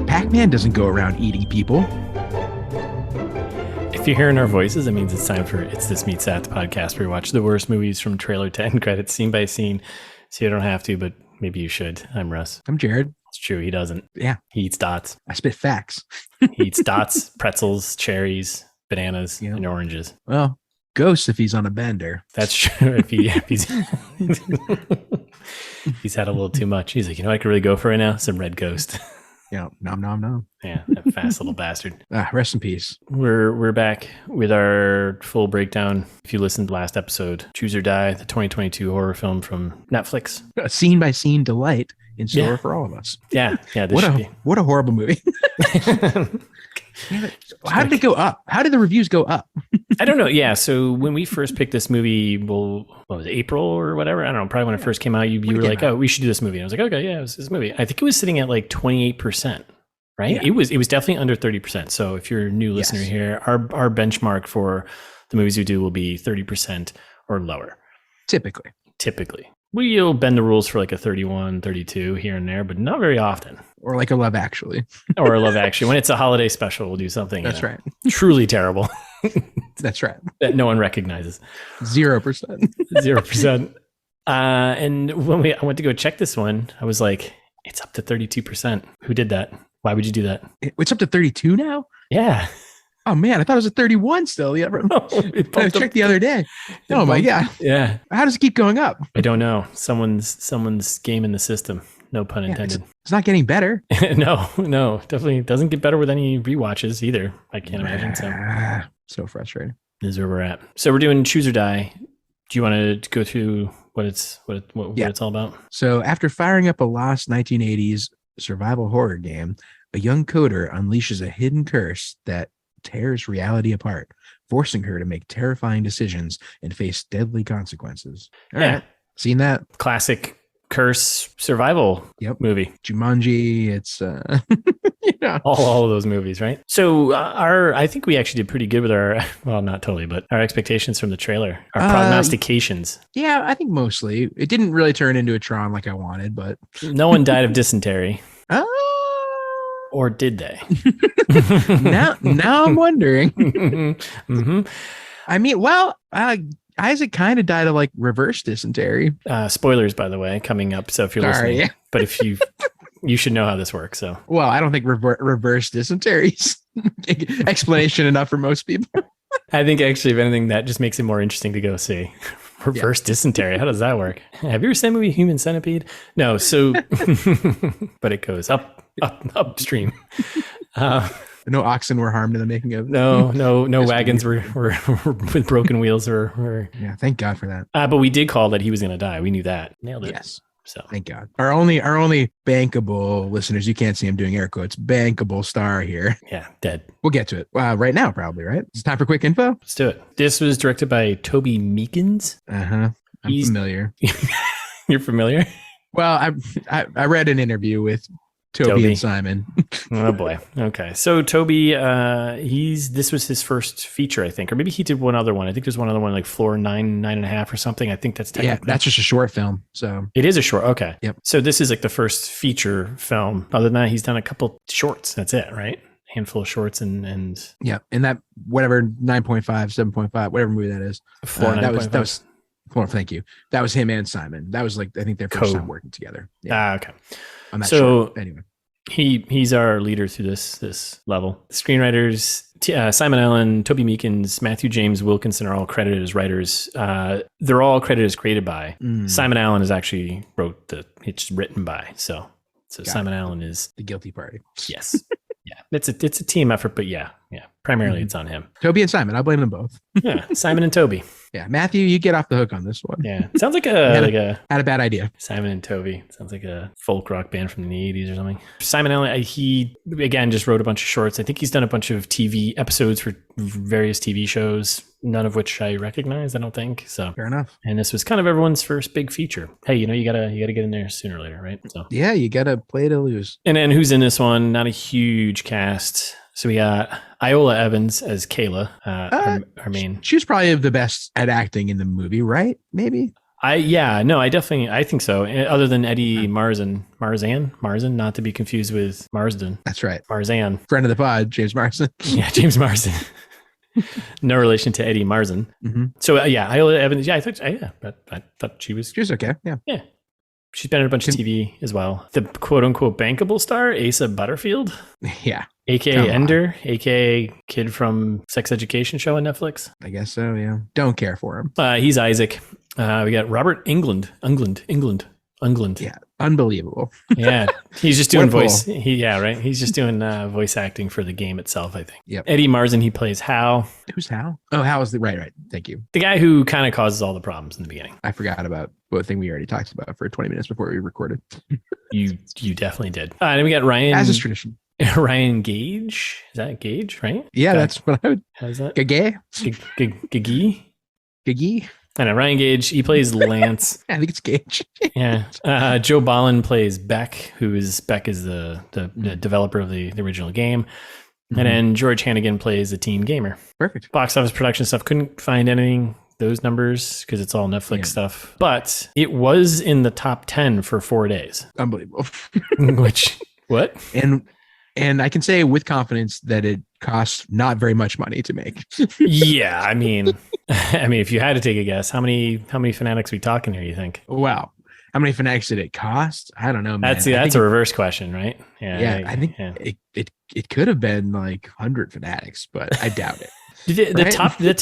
Pac-Man doesn't go around eating people. If you're hearing our voices, it means it's time for It's This Meets That, the podcast where we watch the worst movies from trailer to end credits, scene by scene. So you don't have to, but maybe you should. I'm Russ. I'm Jared. It's true. He doesn't. Yeah. He eats dots. I spit facts. He eats dots, pretzels, cherries, bananas, and oranges. Well, ghosts if he's on a bender. That's true. If he's he's had a little too much. He's like, you know what I could really go for right now? Some red ghost. Nom nom nom. Yeah, that fast little bastard. Rest in peace. We're back with our full breakdown. If you listened to last episode, Choose or Die, the 2022 horror film from Netflix. A scene by scene delight in store for all of us. Yeah. What a horrible movie. How did it go up? How did the reviews go up? I don't know. Yeah. So when we first picked this movie, what was it, April or whatever? I don't know. Probably when it first came out, you were like, oh, we should do this movie. And I was like, okay, yeah, it was this movie. I think it was sitting at like 28%, right? Yeah. It was definitely under 30%. So if you're a new listener here, our benchmark for the movies we do will be 30% or lower. Typically. We'll bend the rules for like a 31, 32 here and there, but not very often. Or like a Love Actually. Or a Love Actually. When it's a holiday special, we'll do something. That's right. Truly terrible. That's right. That no one recognizes. 0%. 0%. And when I went to go check this one, I was like, it's up to 32%. Who did that? Why would you do that? It's up to 32 now? Yeah. Oh man, I thought it was at 31 still. Yeah, no, I checked the other day. Oh my God. Yeah. How does it keep going up? I don't know. Someone's game in the system. No pun intended. It's not getting better. No, definitely doesn't get better with any rewatches either. I can't imagine. So frustrating. This is where we're at. So we're doing Choose or Die. Do you want to go through what it's all about? So after firing up a lost 1980s survival horror game, a young coder unleashes a hidden curse that tears reality apart, forcing her to make terrifying decisions and face deadly consequences. All right. Seen that? Classic curse survival movie. Jumanji. It's all of those movies, right? So I think we actually did pretty good with our, well, not totally, but our expectations from the trailer, our prognostications. Yeah, I think mostly. It didn't really turn into a Tron like I wanted, but no one died of dysentery. Or did they? now I'm wondering. Mm-hmm. I mean, well, Isaac kind of died of like reverse dysentery. Spoilers, by the way, coming up. So if you're listening, but if you should know how this works. So, well, I don't think reverse dysentery is explanation enough for most people. I think actually, if anything, that just makes it more interesting to go see. Reverse dysentery. How does that work? Have you ever seen the movie Human Centipede? No. So, but it goes upstream. No oxen were harmed in the making of. No wagons were with broken wheels or. Yeah, thank God for that. But we did call that he was going to die. We knew that. Nailed it. Yes. So thank God. Our only bankable listeners, you can't see him doing air quotes, bankable star here. Yeah, dead. We'll get to it right now, probably, right? It's time for quick info. Let's do it. This was directed by Toby Meekins. I'm familiar. You're familiar? Well, I read an interview with Toby and Simon. Oh boy. Okay. So Toby, this was his first feature, I think, or maybe he did one other one. I think there's one other one like Floor 9.5 or something. I think that's technically. Yeah, that's just a short film. So it is a short. Okay. Yep. So this is like the first feature film. Other than that, he's done a couple shorts. That's it, right? Handful of shorts and yeah, and that whatever 9.5, 7.5, whatever movie that is. Floor 9.5. That was. Well, thank you. That was him and Simon. That was like I think their first time working together. Yeah. Okay. I'm not sure. Anyway. He's our leader through this level. The screenwriters, Simon Allen, Toby Meekins, Matthew James Wilkinson are all credited as writers. They're all credited as created by. Simon Allen is actually it's written by. So Simon Allen is the guilty party. Yes. Yeah. It's a team effort, but yeah. Primarily it's on him. Toby and Simon. I blame them both. Yeah. Simon and Toby. Yeah. Matthew, you get off the hook on this one. Yeah. Sounds like had a bad idea. Simon and Toby. Sounds like a folk rock band from the 80s or something. Simon Allen, he again just wrote a bunch of shorts. I think he's done a bunch of TV episodes for various TV shows, none of which I recognize, I don't think. So fair enough. And this was kind of everyone's first big feature. Hey, you gotta get in there sooner or later, right? So yeah, you gotta play to lose. And then who's in this one? Not a huge cast. So we got Iola Evans as Kayla, our main. She was probably the best at acting in the movie, right? Maybe. I think so. Other than Eddie Marsan, not to be confused with Marsden. That's right. Marsan. Friend of the pod, James Marsan. Yeah, James Marsan. No relation to Eddie Marsan. Mm-hmm. So Iola Evans. Yeah, I thought she was. She was okay. Yeah. Yeah. She's been in a bunch of TV as well. The quote unquote bankable star, Asa Butterfield. Yeah. AKA Ender, AKA kid from Sex Education show on Netflix. I guess so. Yeah. Don't care for him. He's Isaac. We got Robert Englund. Yeah. Unbelievable. Yeah. He's just doing voice. Right. He's just doing voice acting for the game itself, I think. Yep. Eddie Marsan, he plays Hal. Who's Hal? Oh, Hal is right. Thank you. The guy who kind of causes all the problems in the beginning. I forgot about the thing we already talked about for 20 minutes before we recorded. You definitely did. And then we got Ryan. As is tradition. Ryan Gage. Is that Gage, right? Yeah, that's what I would. How's that? Gage? Gage? I know. Ryan Gage, he plays Lance. I think it's Gage. Yeah. Joe Bolland plays Beck, Beck is the developer of the original game. And then George Hannigan plays the teen gamer. Perfect. Box office production stuff. Couldn't find anything, those numbers, because it's all Netflix stuff. But it was in the top 10 for 4 days. Unbelievable. What? And I can say with confidence that it costs not very much money to make. Yeah, I mean, if you had to take a guess, how many fanatics are we talking here, you think? Wow. How many fanatics did it cost? I don't know, man. That's a reverse question, right? I think it could have been like 100 fanatics, but I doubt it. The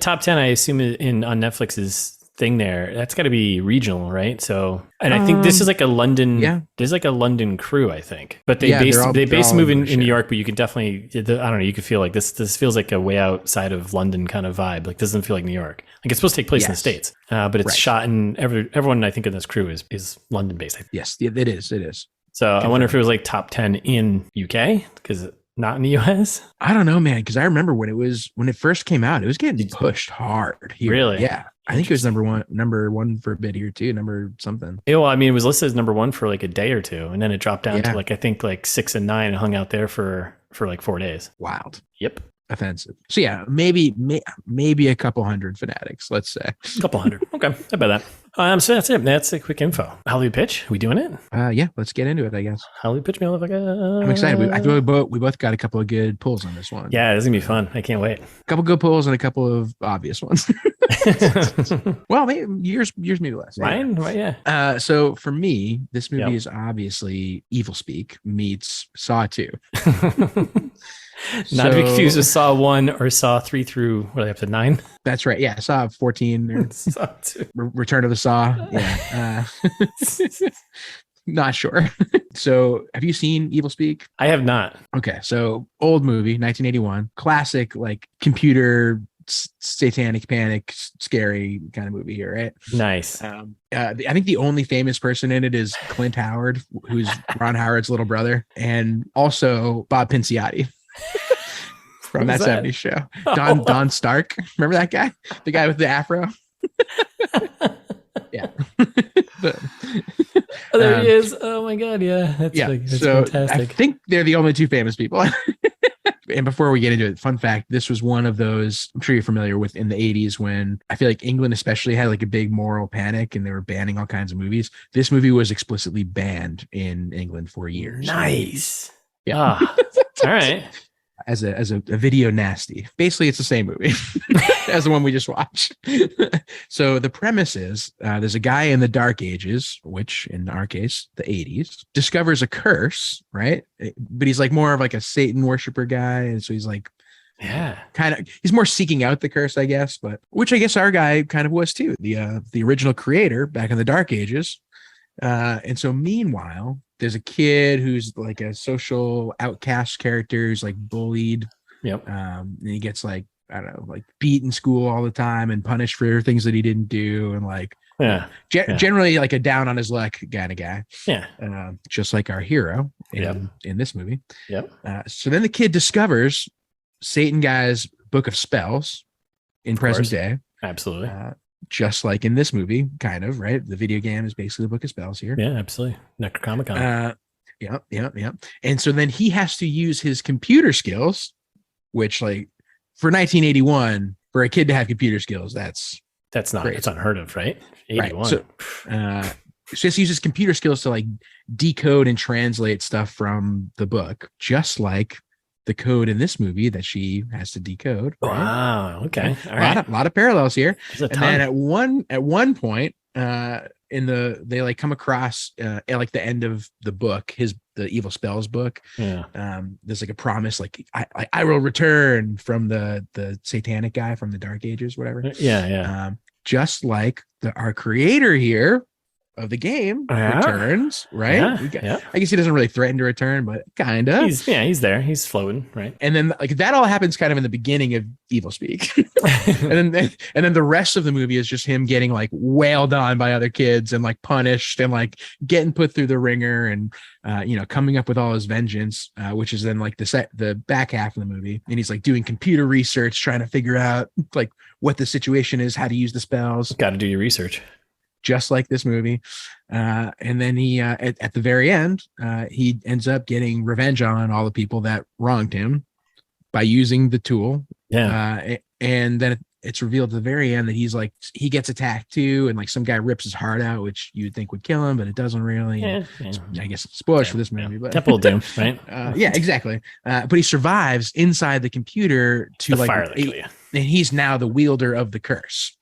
top 10 I assume on Netflix's thing there, that's got to be regional, right? So, and I think this is like a London. There's like a London crew, I think, but they based the movie in New York. But you can definitely, I don't know, you could feel like this feels like a way outside of London kind of vibe. Like, doesn't feel like New York. Like, it's supposed to take place in the States, but it's shot in everyone I think in this crew is London based. Yes, it is. So I wonder if it was like top 10 in UK because not in the US. I don't know, man, because I remember when it first came out, it was getting pushed hard here. Really? Yeah. I think it was number one for a bit here too, number something. Yeah, well, I mean, it was listed as number one for like a day or two, and then it dropped down to I think 6 and 9 and hung out there for like 4 days. Wild. Yep. Offensive. So yeah, maybe a couple hundred fanatics, let's say. A couple hundred. Okay. How about that? So that's it. That's a quick info. Holly pitch. We doing it? Yeah, let's get into it, I guess. Holly pitch me, motherfucker. I'm excited. I feel we both got a couple of good pulls on this one. Yeah, this is gonna be fun. I can't wait. A couple good pulls and a couple of obvious ones. Well, maybe yours maybe less. Mine? Yeah. So for me, this movie is obviously Evil Speak meets Saw 2. Not to be confused with Saw 1 or Saw 3 through, what are they up to, 9? That's right. Yeah, Saw 14. Or Saw 2. Return of the Saw. Yeah. Not sure. So have you seen Evil Speak? I have not. Okay. So old movie, 1981. Classic, like computer satanic panic scary kind of movie here, right? Nice. I think the only famous person in it is Clint Howard, who's Ron Howard's little brother, and also Bob Pinciotti from that 70s show. Don Stark. Remember that guy? The guy with the afro? Yeah. Oh, there he is. Oh my God. Yeah. That's fantastic. I think they're the only two famous people. And before we get into it, fun fact, this was one of those, I'm sure you're familiar with, in the 80s when I feel like England especially had like a big moral panic and they were banning all kinds of movies. This movie was explicitly banned in England for years. Nice. Yeah. All right. As a video nasty. Basically, it's the same movie as the one we just watched. So the premise is there's a guy in the Dark Ages, which in our case, the 80s, discovers a curse, right? But he's like more of like a Satan worshiper guy. And so he's like, he's more seeking out the curse, I guess, but which I guess our guy kind of was too. The original creator back in the Dark Ages. And so meanwhile, there's a kid who's like a social outcast character who's like bullied. Yep. And he gets like, I don't know, like beat in school all the time and punished for things that he didn't do. And like, generally like a down on his luck kind of guy. Yeah. Just like our hero in this movie. Yep. So then the kid discovers Satan guy's book of spells in present day. Absolutely. Just like in this movie, kind of, right? The video game is basically the book of spells here. Yeah, absolutely. Necronomicon. Yeah. And so then he has to use his computer skills, which like for 1981, for a kid to have computer skills, that's That's not, it's unheard of, right? 81. Right. So, just uses computer skills to like decode and translate stuff from the book, just like the code in this movie that she has to decode. Right? Wow. Okay. All right. A lot of parallels here. And then at one point, they like come across at like the end of the book, the evil spells book. Yeah. There's like a promise, like I will return from the satanic guy from the Dark Ages, whatever. Yeah. Yeah. Just like our creator here of the game returns, right? I guess he doesn't really threaten to return, but kind of. He's there. He's floating, right? And then like that all happens kind of in the beginning of Evil Speak, and then the rest of the movie is just him getting like wailed on by other kids and like punished and like getting put through the ringer and coming up with all his vengeance, which is then like the back half of the movie, and he's like doing computer research, trying to figure out like what the situation is, how to use the spells. Got to do your research. Just like this movie. And then he, at the very end, he ends up getting revenge on all the people that wronged him by using the tool. Yeah. And then it's revealed at the very end that he gets attacked too. And like some guy rips his heart out, which you'd think would kill him, but it doesn't really. Yeah. I guess spoilers for this movie, but Temple of Doom, right? Yeah, exactly. But he survives inside the computer to the fire that kill you. And he's now the wielder of the curse.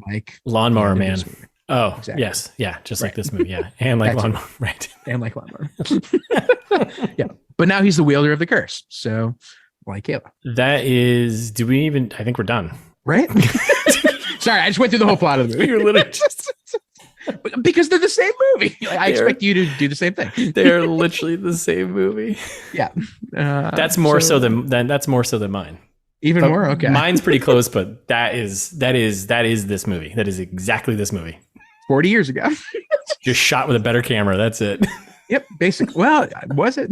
Like Lawnmower Man. Oh, exactly. Yes. Yeah. Just like this movie. Yeah. And like Lawnmower. Right. And like Lawnmower. Yeah. But now he's the wielder of the curse. So like Iola. That is, I think we're done. Right? Sorry. I just went through the whole plot of the movie. You're literally just. Because they're the same movie. I expect you to do the same thing. They're literally the same movie. Yeah. That's more so than mine. Even more? Okay. Mine's pretty close, but that is this movie. That is exactly this movie. 40 years ago. Just shot with a better camera. That's it. Yep. Basic. Well, was it?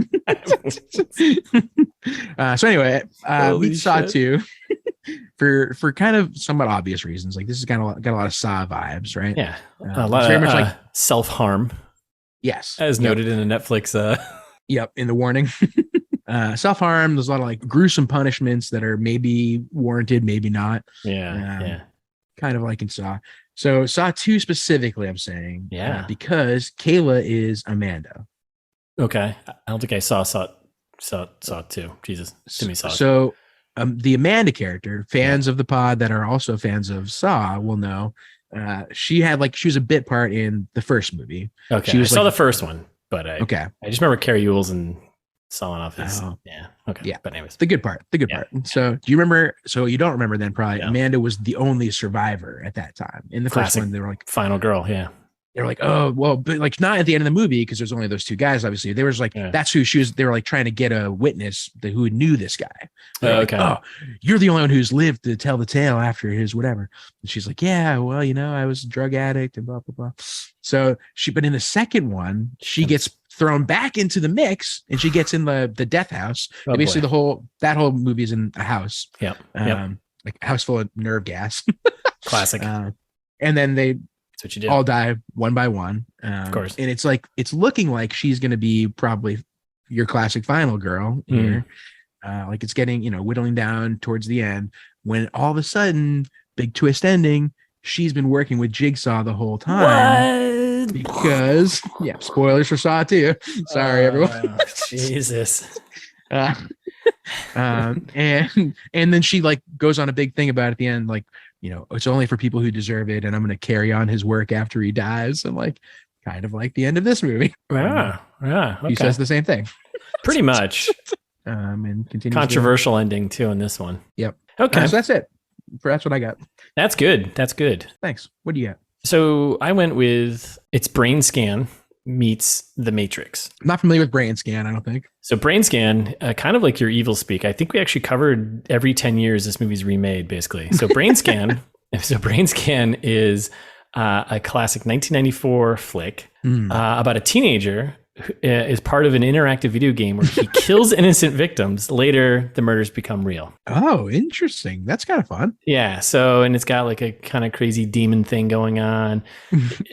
So anyway, we saw two for kind of somewhat obvious reasons. Like this has got a lot of Saw vibes, right? Yeah. A lot of like self-harm. Yes. As noted in a Netflix. Yep. In the warning. Self-harm, there's a lot of like gruesome punishments that are maybe warranted, maybe not. Yeah. Kind of like in Saw. So Saw 2 specifically, I'm saying. Yeah. Because Kayla is Amanda. Okay. I don't think I saw 2. Jesus. Timmy saw it. So the Amanda character, fans of the pod that are also fans of Saw will know, she was a bit part in the first movie. Okay. I saw the first one, but I just remember Carrie Ewell's and sawing off his okay. But anyways, the good part. So do you remember? So you don't remember then? Probably Amanda was the only survivor at that time. In the first one, they were like final girl. Yeah, they were like, oh well, but like not at the end of the movie because there's only those two guys. Obviously, they was like that's who she was. They were like trying to get a witness who knew this guy. Okay, like, you're the only one who's lived to tell the tale after his whatever. And she's like, yeah, well, I was a drug addict and blah blah blah. So but in the second one, she gets thrown back into the mix and she gets in the death house. Basically that whole movie is in a house. Yep. Like a house full of nerve gas. Classic. And then that's what you did. All die one by one. Of course. And it's looking like she's going to be probably your classic final girl here. Like it's getting, whittling down towards the end when all of a sudden, big twist ending, she's been working with Jigsaw the whole time. What? Because spoilers for Saw 2. Sorry, everyone. Jesus. And then she like goes on a big thing about it at the end, like, it's only for people who deserve it, and I'm going to carry on his work after he dies, and like kind of like the end of this movie. Okay. He says the same thing. Pretty much. And continues. Controversial ending too in this one. Yep. Okay. So that's it. That's what I got. That's good. Thanks. What do you got? So I went with it's Brain Scan meets The Matrix. I'm not familiar with Brain Scan, I don't think. So Brain Scan, kind of like your Evil Speak. I think we actually covered every 10 years this movie's remade, basically. So Brain Scan. Brain Scan is a classic 1994 flick about a teenager who is part of an interactive video game where he kills innocent victims. Later, the murders become real. Oh, interesting. That's kind of fun. Yeah. So, and it's got like a kind of crazy demon thing going on.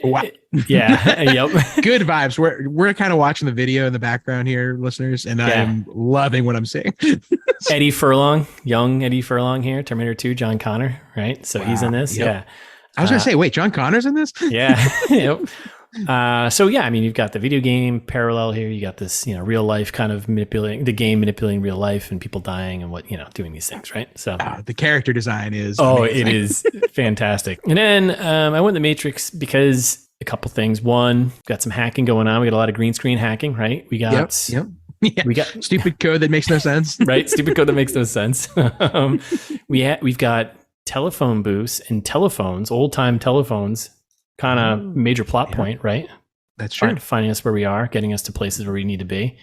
Wow. Yeah. Yep. Good vibes. We're kind of watching the video in the background here, listeners, and I'm loving what I'm seeing. Eddie Furlong, young Eddie Furlong here, Terminator 2, John Connor, right? So he's in this. Yep. Yeah. I was going to say, wait, John Connor's in this? Yeah. Yep. So yeah, I mean, you've got the video game parallel here. You got this, real life kind of manipulating real life and people dying and doing these things, right? So the character design is it is fantastic. And then I went to the Matrix because a couple things. One, got some hacking going on. We got a lot of green screen hacking, right? We got Yeah. We got stupid code that makes no sense. Right? Stupid code that makes no sense. We've got telephone booths and telephones, old time telephones. Kind of major plot point, right? That's true. Finding us where we are, getting us to places where we need to be.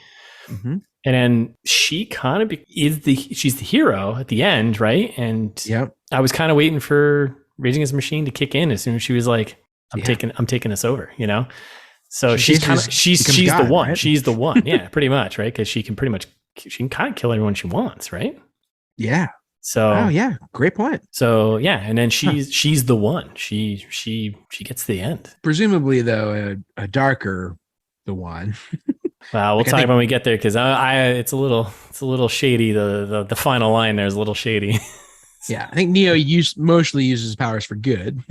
Mm-hmm. And then she kind of she's the hero at the end, right? And I was kind of waiting for Raging Against the Machine to kick in as soon as she was like, I'm taking this over, So she's the one. Right? She's the one. Yeah, pretty much, right? Because she can kind of kill everyone she wants, right? Yeah. So great point. So and then she's the one. She gets the end. Presumably, though, a darker the one. Well, we'll talk when we get there because it's a little shady. The final line there is a little shady. Yeah, I think Neo mostly uses his powers for good.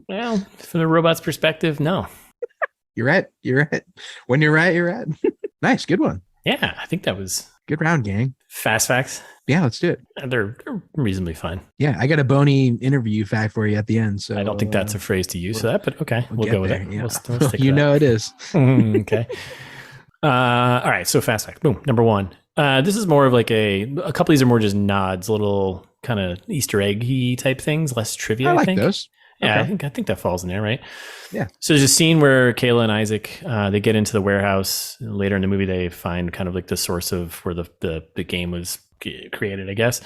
Well, from the robot's perspective, no. You're right. When you're right, you're right. Nice, good one. Yeah, I think that was good round, gang. Fast facts. Yeah, let's do it. They're reasonably fine. Yeah, I got a bony interview fact for you at the end. So I don't think that's a phrase to use for that, but okay, we'll go with it. Yeah. We'll stick with it is. Okay. All right, so fast fact. Boom. Number one. This is more of like a couple of these are more just nods, little kind of Easter eggy type things, less trivia. I think those. Yeah, okay. I think that falls in there, right? Yeah. So there's a scene where Kayla and Isaac they get into the warehouse. Later in the movie, they find kind of like the source of where the game was created, I guess.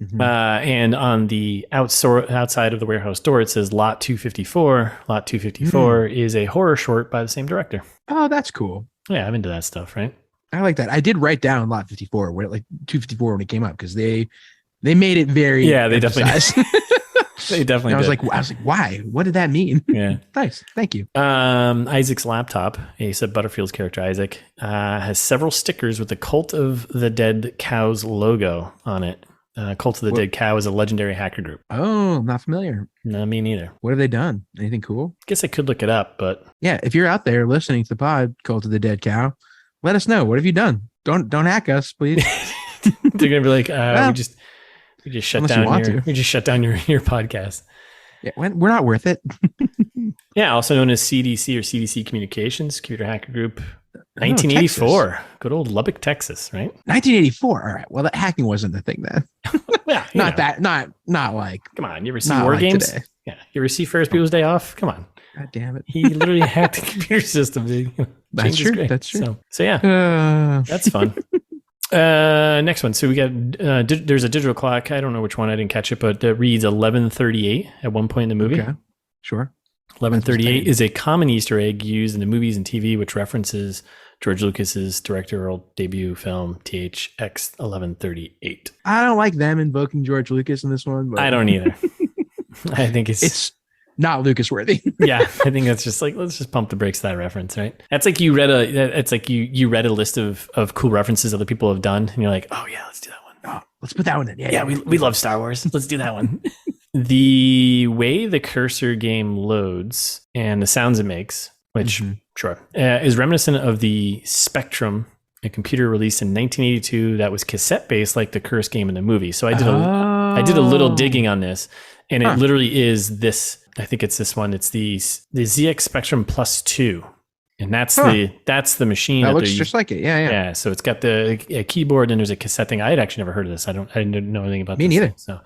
Mm-hmm. And on the outside of the warehouse door, it says Lot 254. Lot 254 is a horror short by the same director. Oh, that's cool. Yeah, I'm into that stuff, right? I like that. I did write down Lot 54, like 254 when it came up because they made it very. Yeah, they definitely. They definitely. I was like, why? What did that mean? Yeah, nice. Thank you. Isaac's laptop, Asa Butterfield's character Isaac, has several stickers with the Cult of the Dead Cows logo on it. Cult of the Dead Cow is a legendary hacker group. Oh, not familiar. No, me neither. What have they done? Anything cool? Guess I could look it up, but yeah, if you're out there listening to the pod, Cult of the Dead Cow, let us know. What have you done? Don't hack us, please. They're gonna be like, we just shut down your podcast. Yeah, we're not worth it. Yeah, also known as CDC or CDC Communications, Computer Hacker Group, 1984. Good old Lubbock, Texas, right? 1984. All right. Well, that hacking wasn't the thing then. Yeah, not like. Come on, you ever see War Games? Today. Yeah, you ever see Ferris Bueller's Day Off? Come on. God damn it. He literally hacked the computer system. That's true. That's true. So yeah, that's fun. Next one. So we got there's a digital clock. I don't know which one. I didn't catch it, but that reads 11:38 at one point in the movie. Okay, sure. 11:38 is a common Easter egg used in the movies and TV, which references George Lucas's directorial debut film THX 11:38. I don't like them invoking George Lucas in this one. But I don't either. I think it's not Lucas worthy. Yeah, I think that's just like, let's just pump the brakes to that reference, right? That's like you read a list of cool references other people have done, and you're like, oh yeah, let's do that one. Oh, let's put that one in. Yeah, we love Star Wars. Let's do that one. The way the cursor game loads and the sounds it makes, which is reminiscent of the Spectrum, a computer released in 1982 that was cassette based, like the Curse game in the movie. So I did a little digging on this, and it literally is this. I think it's this one. It's the ZX Spectrum Plus 2. And that's the machine. That looks just like it. Yeah. So it's got a keyboard and there's a cassette thing. I had actually never heard of this. I didn't know anything about this. Me neither. Thing, so,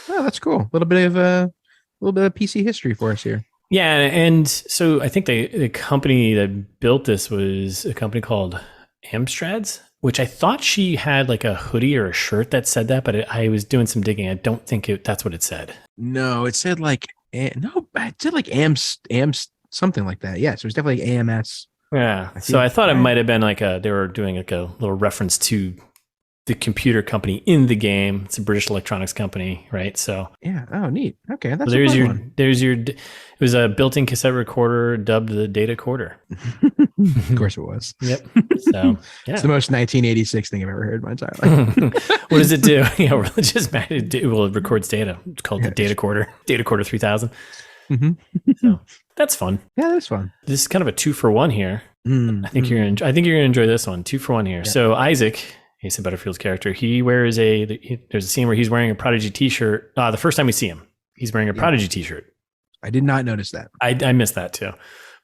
that's cool. A little bit of PC history for us here. Yeah, and so I think the company that built this was a company called Amstrads, which I thought she had like a hoodie or a shirt that said that, but I was doing some digging. I don't think that's what it said. No, it said like it said like AMS something like that. Yeah, so it's definitely AMS. Yeah. So I thought it might have been like they were doing like a little reference to the computer company in the game. It's a British electronics company, right? So yeah. Oh, neat. Okay, that's there's your It was a built-in cassette recorder dubbed the Data Quarter. Of course it was. Yep. So it's the most 1986 thing I've ever heard in my entire life. What does it do? Religious man. Well, it records data. It's called the Data Quarter. Data Quarter 3000. So that's fun. Yeah, that's fun. This is kind of a 2-for-1 here. I think you're gonna enjoy this one. 2-for-1 here. Yeah. So Isaac, Asa Butterfield's character, he wears there's a scene where he's wearing a Prodigy t-shirt. The first time we see him, he's wearing a Prodigy t-shirt. I did not notice that. I missed that too.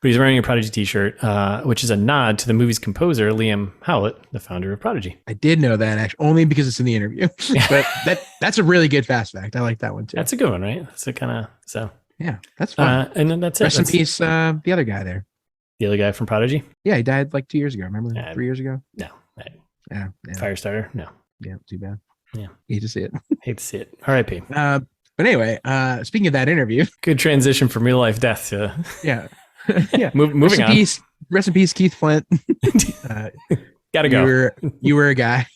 But he's wearing a Prodigy t-shirt, which is a nod to the movie's composer, Liam Howlett, the founder of Prodigy. I did know that, actually, only because it's in the interview. But that's a really good fast fact. I like that one too. That's a good one, right? That's a kind of, so. Yeah, that's fun. And then that's Rest in peace, the other guy there. The other guy from Prodigy? Yeah, he died like 2 years ago. Remember? 3 years ago? No. Yeah. Firestarter? No. Yeah, too bad. Yeah. Hate to see it. Hate to see it. R.I.P. But anyway, speaking of that interview. Good transition from real life death to... Yeah. Yeah. Moving on. Rest in peace, Keith Flint. Gotta go. You were a guy.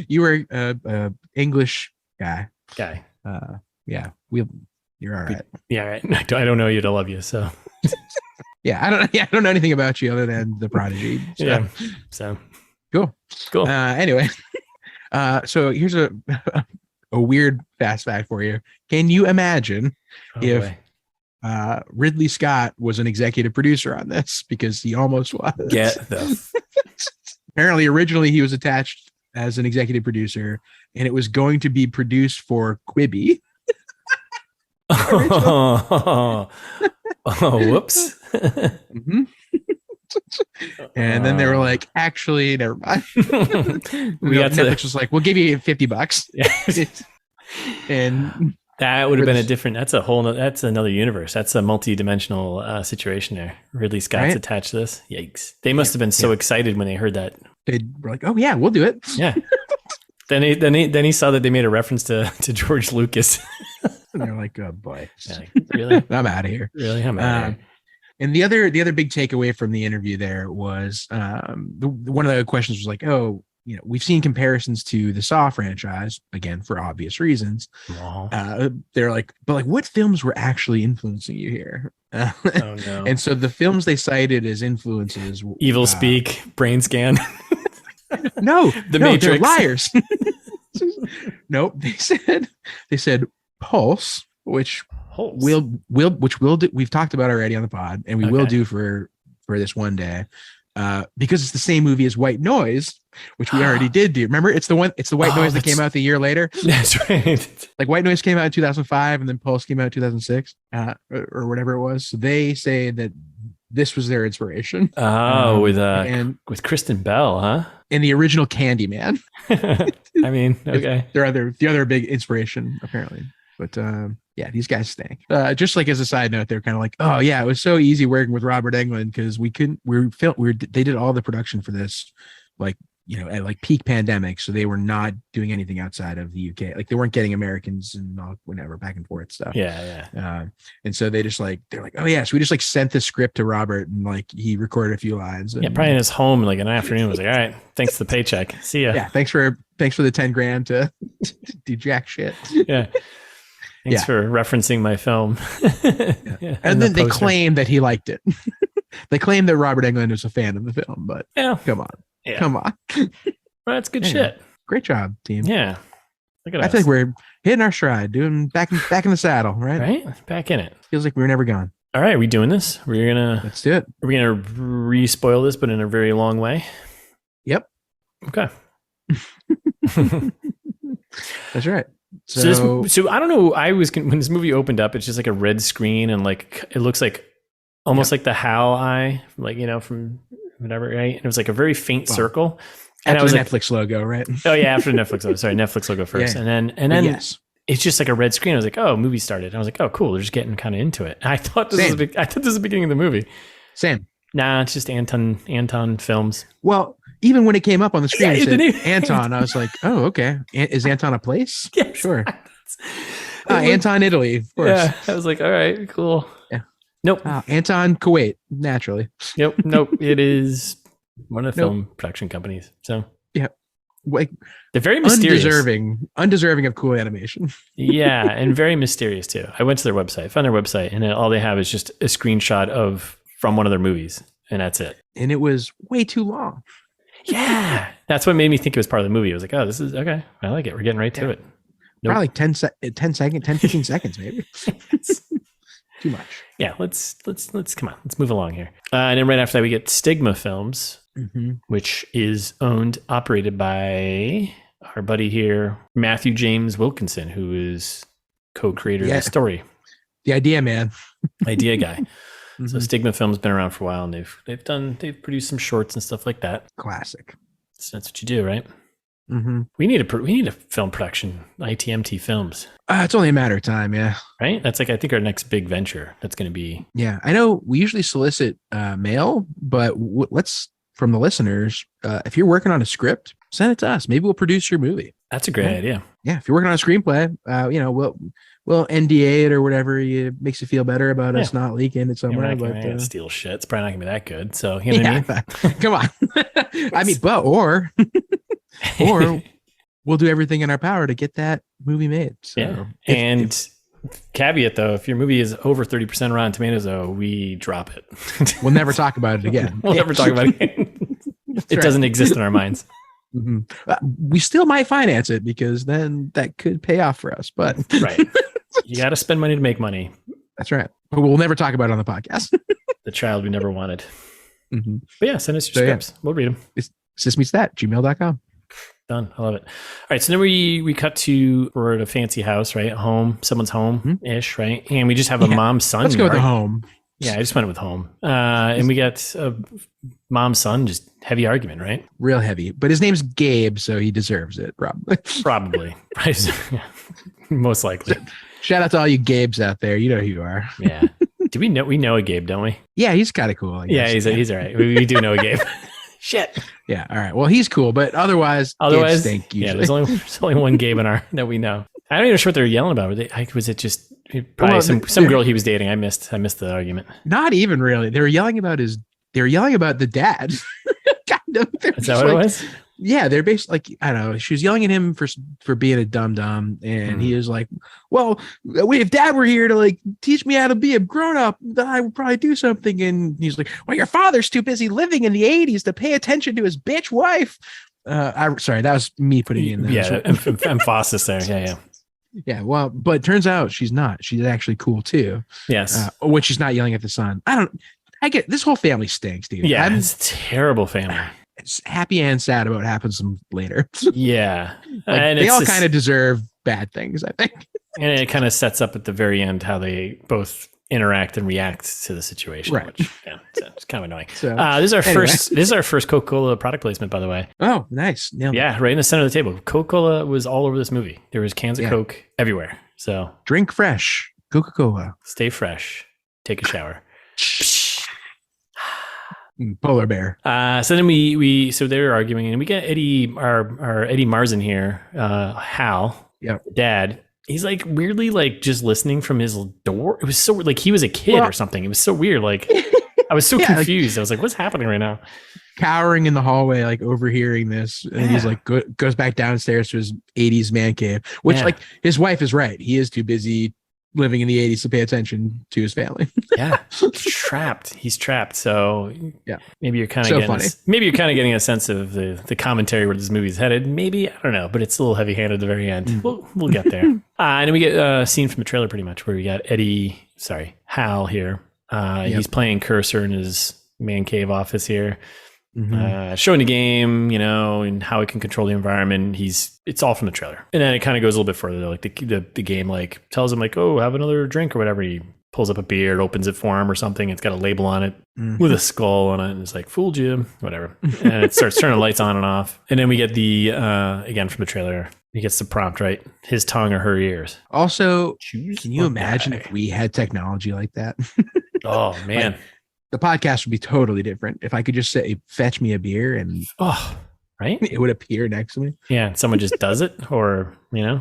You were a English guy. Yeah. You're all right. Yeah, right. I don't know you to love you, so. Yeah, I don't know anything about you other than the Prodigy. So. Yeah. So cool. Anyway, so here's a weird fast fact for you. Can you imagine if Ridley Scott was an executive producer on this? Because he almost was. Apparently, originally he was attached as an executive producer, and it was going to be produced for Quibi. Whoops. And then they were like, actually, never mind. Netflix was like, we'll give you $50. Yeah. And that would have been that's another universe. That's a multi-dimensional situation there. Ridley Scott's attached to this. Yikes. They must have been so excited when they heard that. They were like, oh yeah, we'll do it. Yeah. Then he saw that they made a reference to George Lucas. And they're like, oh boy. Yeah, really? I'm out of here. Really? I'm out of here. And the other big takeaway from the interview there was one of the questions was like, oh, we've seen comparisons to the Saw franchise, again, for obvious reasons. They're like, but like, what films were actually influencing you here? Oh, no. And so the films they cited as influences, Evil Speak, Brain Scan. No, Matrix. They're liars. Nope. They said Pulse, which we'll do. We've talked about already on the pod, and we will do for this one day, because it's the same movie as White Noise, which we already did do. Remember, it's the White Noise that came out the year later. That's right. Like White Noise came out in 2005, and then Pulse came out in 2006, or whatever it was. So they say that this was their inspiration. Oh, with Kristen Bell, huh? And the original Candyman. I mean, okay. The other big inspiration, apparently. But yeah, these guys stink. Just like as a side note, they're kind of like, oh yeah, it was so easy working with Robert Englund because they did all the production for this, like, at like peak pandemic. So they were not doing anything outside of the UK. Like they weren't getting Americans and all, whatever, back and forth stuff. Yeah. And so they're like, oh yeah. So we just like sent the script to Robert and like he recorded a few lines. And, probably in his home, like an afternoon, was like, all right, thanks for the paycheck. See ya. Yeah. Thanks for the 10 grand to do jack shit. Yeah. Thanks for referencing my film. And then they claim that he liked it. They claim that Robert Englund was a fan of the film, but come on. Yeah. Come on. Well, that's good shit. Great job, team. Yeah. Look at us. I think we're hitting our stride, doing back in the saddle, right? Right? Back in it. Feels like we were never gone. All right, are we doing this? Let's do it. Are we gonna re-spoil this, but in a very long way? Yep. Okay. That's right. So I don't know. When this movie opened up, it's just like a red screen and like it looks like almost like the HAL eye, like from whatever, right? And it was like a very faint circle. And after the Netflix logo, right? Oh yeah, after the Netflix logo. Sorry, Netflix logo first, and then yes. It's just like a red screen. I was like, oh, movie started. I was like, oh, cool. They're just getting kind of into it. I thought this was the beginning of the movie. Same. Nah, it's just Anton Films. Well, even when it came up on the screen, it said Anton. I was like, oh, okay. Is Anton a place? Yeah, sure. Anton, Italy, of course. Yeah, I was like, all right, cool. Yeah. Nope. Anton, Kuwait, naturally. Nope. It is one of the film production companies. So yeah. like they're very mysterious, undeserving of cool animation. Yeah, and very mysterious too. I went to their website, found their website, and all they have is just a screenshot from one of their movies, and that's it. And it was way too long. Yeah, that's what made me think it was part of the movie. I was like, oh, this is okay. I like it. We're getting right to it. Nope. Probably 10 seconds, 10, 15 seconds, maybe. Too much. Yeah, let's come on. Let's move along here. And then right after that, we get Stigma Films, which is operated by our buddy here, Matthew James Wilkinson, who is co-creator of the story. The idea man. Idea guy. So Stigma Films been around for a while, and they've produced some shorts and stuff like that. Classic. So that's what you do, right? We need a film production, ITMT Films. It's only a matter of time, yeah. Right? That's like, I think, our next big venture. That's going to be. Yeah, I know we usually solicit mail, but let's, from the listeners, if you're working on a script, send it to us. Maybe we'll produce your movie. That's a great idea. Yeah, if you're working on a screenplay, we'll NDA it or whatever makes you feel better about us not leaking it somewhere. We're not gonna steal shit. It's probably not gonna be that good. So you know what I mean? Come on. I mean, or we'll do everything in our power to get that movie made. So caveat though, if your movie is over 30% Rotten Tomatoes, though, we drop it. We'll never talk about it again. We'll never talk about it again. It doesn't exist in our minds. We still might finance it because then that could pay off for us. But right. You got to spend money to make money. That's right. But we'll never talk about it on the podcast. The child we never wanted. But yeah, send us your scripts. We'll read them. It's sismestat@gmail.com. Done. I love it. All right. So then we're at a fancy house, right? Home, someone's home-ish, right? And we just have a mom-son. Let's go with the home. Yeah, I just went with home. And we got a mom-son, just heavy argument, right? Real heavy. But his name's Gabe, so he deserves it, probably. Probably. Most likely. Shout out to all you Gabes out there. You know who you are. Yeah. Do we know a Gabe, don't we? Yeah, he's kind of cool, I guess. Yeah, he's all right. We do know a Gabe. Shit. Yeah, all right. Well, he's cool, but otherwise Gabes stink usually. Yeah, there's only one Gabe that we know. I don't even know what they were yelling about. Was it just probably some girl he was dating? I missed the argument. Not even really. They were yelling about the dad. Kind of. Is that what it was? Yeah, they're basically like, I don't know. She was yelling at him for being a dum-dum, and he was like, well, if dad were here to like teach me how to be a grown-up, then I would probably do something. And he's like, well, your father's too busy living in the 80s to pay attention to his bitch wife. Sorry, that was me putting in there. Yeah, emphasis there. Yeah. Yeah, well, but it turns out she's not. She's actually cool too. Yes. When she's not yelling at the son. I get this whole family stinks, dude. Yeah, it's a terrible family. It's happy and sad about what happens to them later. Yeah. Like, and they all kind of deserve bad things, I think. And it kind of sets up at the very end how they both interact and react to the situation. Right. Which, it's kind of annoying. So, this is our first Coca-Cola product placement, by the way. Oh, nice. Yeah, right in the center of the table. Coca-Cola was all over this movie. There was cans of Coke everywhere. So drink fresh. Coca-Cola. Stay fresh. Take a shower. Polar bear. So then so they're arguing, and we get Eddie, our Eddie Marsan here, Hal, dad. He's like weirdly like just listening from his door. It was so like he was a kid or something. It was so weird. Like I was so confused. I was like, what's happening right now? Cowering in the hallway, like overhearing this, and he's like goes back downstairs to his 80s man cave, which like his wife is right. He is too busy living in the 80s to pay attention to his family. He's trapped. So maybe you're kind of getting a sense of the commentary where this movie's headed. Maybe, I don't know, but it's a little heavy handed at the very end. We'll get there. And then we get a scene from the trailer pretty much where we got Hal here. He's playing cursor in his man cave office here. Showing the game, and how it can control the environment. It's all from the trailer. And then it kind of goes a little bit further. Like the game like tells him like, oh, have another drink or whatever. He pulls up a beer, it opens it for him or something. It's got a label on it with a skull on it. And it's like, fooled you, whatever. And it starts turning the lights on and off. And then we get again from the trailer, he gets the prompt, right? His tongue or her ears. Also, can you imagine if we had technology like that? Oh, man. The podcast would be totally different if I could just say, fetch me a beer and right? It would appear next to me. Yeah. Someone just does it or, yeah.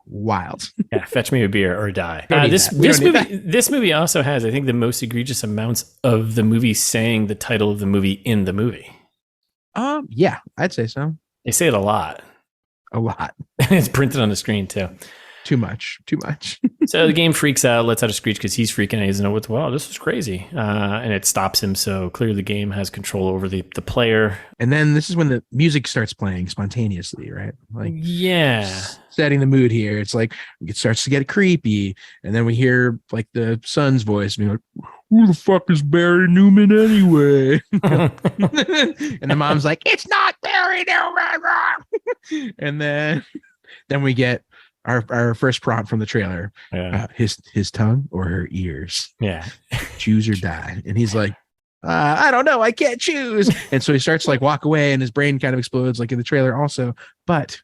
Wild. Yeah. Fetch me a beer or die. This movie also has, I think, the most egregious amounts of the movie saying the title of the movie in the movie. Yeah, I'd say so. They say it a lot. A lot. It's printed on the screen too. Too much. So the game freaks out, lets out a screech because he's freaking out. He doesn't know what's, wow, this is crazy. And it stops him. So clearly the game has control over the player. And then this is when the music starts playing spontaneously, right? Like, yeah. Setting the mood here. It's like it starts to get creepy. And then we hear like the son's voice being like, who the fuck is Barry Newman anyway? And the mom's like, it's not Barry Newman. And then we get our first prompt from the trailer. Yeah. His tongue or her ears. Yeah. Choose or die. And he's like, I don't know. I can't choose. And so he starts to like walk away and his brain kind of explodes like in the trailer also. But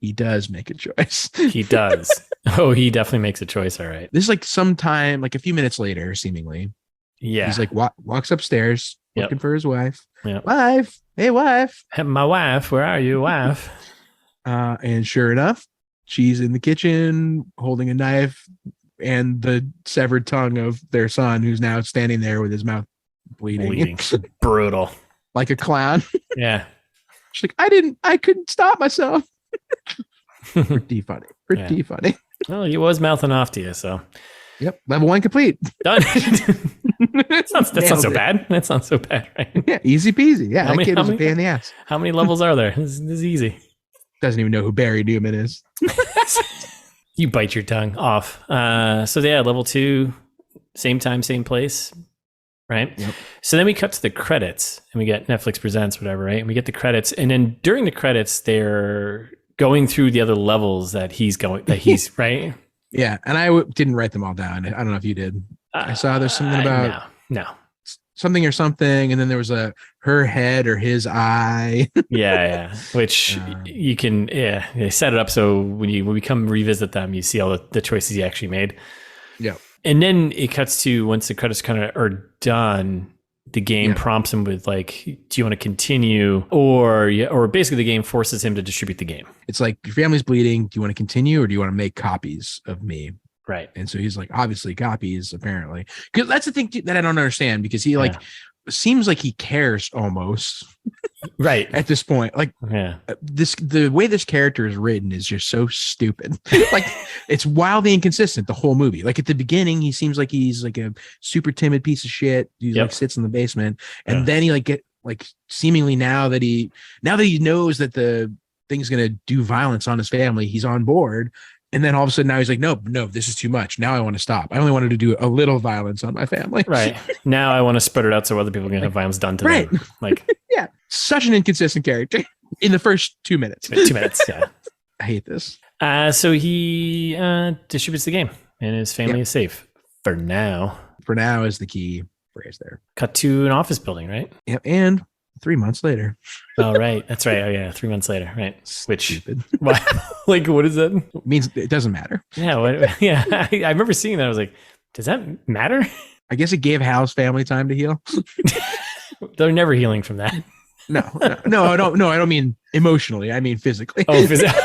he does make a choice. He does. Oh, he definitely makes a choice. All right. This is like sometime, like a few minutes later, seemingly. Yeah. He's like, walks upstairs looking for his wife. Yep. Wife. Hey, wife. My wife. Where are you, wife? And sure enough, she's in the kitchen holding a knife and the severed tongue of their son, who's now standing there with his mouth bleeding. Brutal. Like a clown. Yeah. She's like, I couldn't stop myself. Pretty funny. Funny. Well, he was mouthing off to you, so. Yep. Level 1 complete. Done. That's not so bad. That's not so bad, right? Yeah. Easy peasy. Yeah. That kid was a pain in the ass. How many levels are there? This is easy. Doesn't even know who Barry Newman is. You bite your tongue off. So yeah, level 2, same time, same place, right? Yep. So then we cut to the credits and we get Netflix Presents, whatever, right? And we get the credits, and then during the credits, they're going through the other levels that he's right. Yeah, and I didn't write them all down. I don't know if you did. I saw there's something about no. Something or something, and then there was her head or his eye. yeah. Which you can, they set it up so when we come revisit them, you see all the choices he actually made. Yeah. And then it cuts to once the credits kind of are done, the game prompts him with like, do you want to continue? Or basically the game forces him to distribute the game. It's like, your family's bleeding. Do you want to continue or do you want to make copies of me? Right. And so he's like, obviously copies, apparently. Because that's the thing that I don't understand, because he seems like he cares almost. Right. At this point. Like the way this character is written is just so stupid. Like it's wildly inconsistent the whole movie. Like at the beginning, he seems like he's like a super timid piece of shit. He like sits in the basement. And then he seemingly now that he knows that the thing's gonna do violence on his family, he's on board. And then all of a sudden now he's like, no, this is too much. Now I want to stop. I only wanted to do a little violence on my family. Right. Now I want to spread it out so other people can have violence done to them. Like, yeah. Such an inconsistent character in the first 2 minutes. 2 minutes, yeah. I hate this. So he distributes the game and his family is safe. For now. For now is the key phrase there. Cut to an office building, right? Yep. And 3 months later. Oh, right. That's right. Oh, yeah. 3 months later. Right. Which, stupid. Like, what is that? It means it doesn't matter. Yeah. Yeah. I remember seeing that. I was like, does that matter? I guess it gave Hal's family time to heal. They're never healing from that. No, I don't mean emotionally. I mean physically. Oh, physically.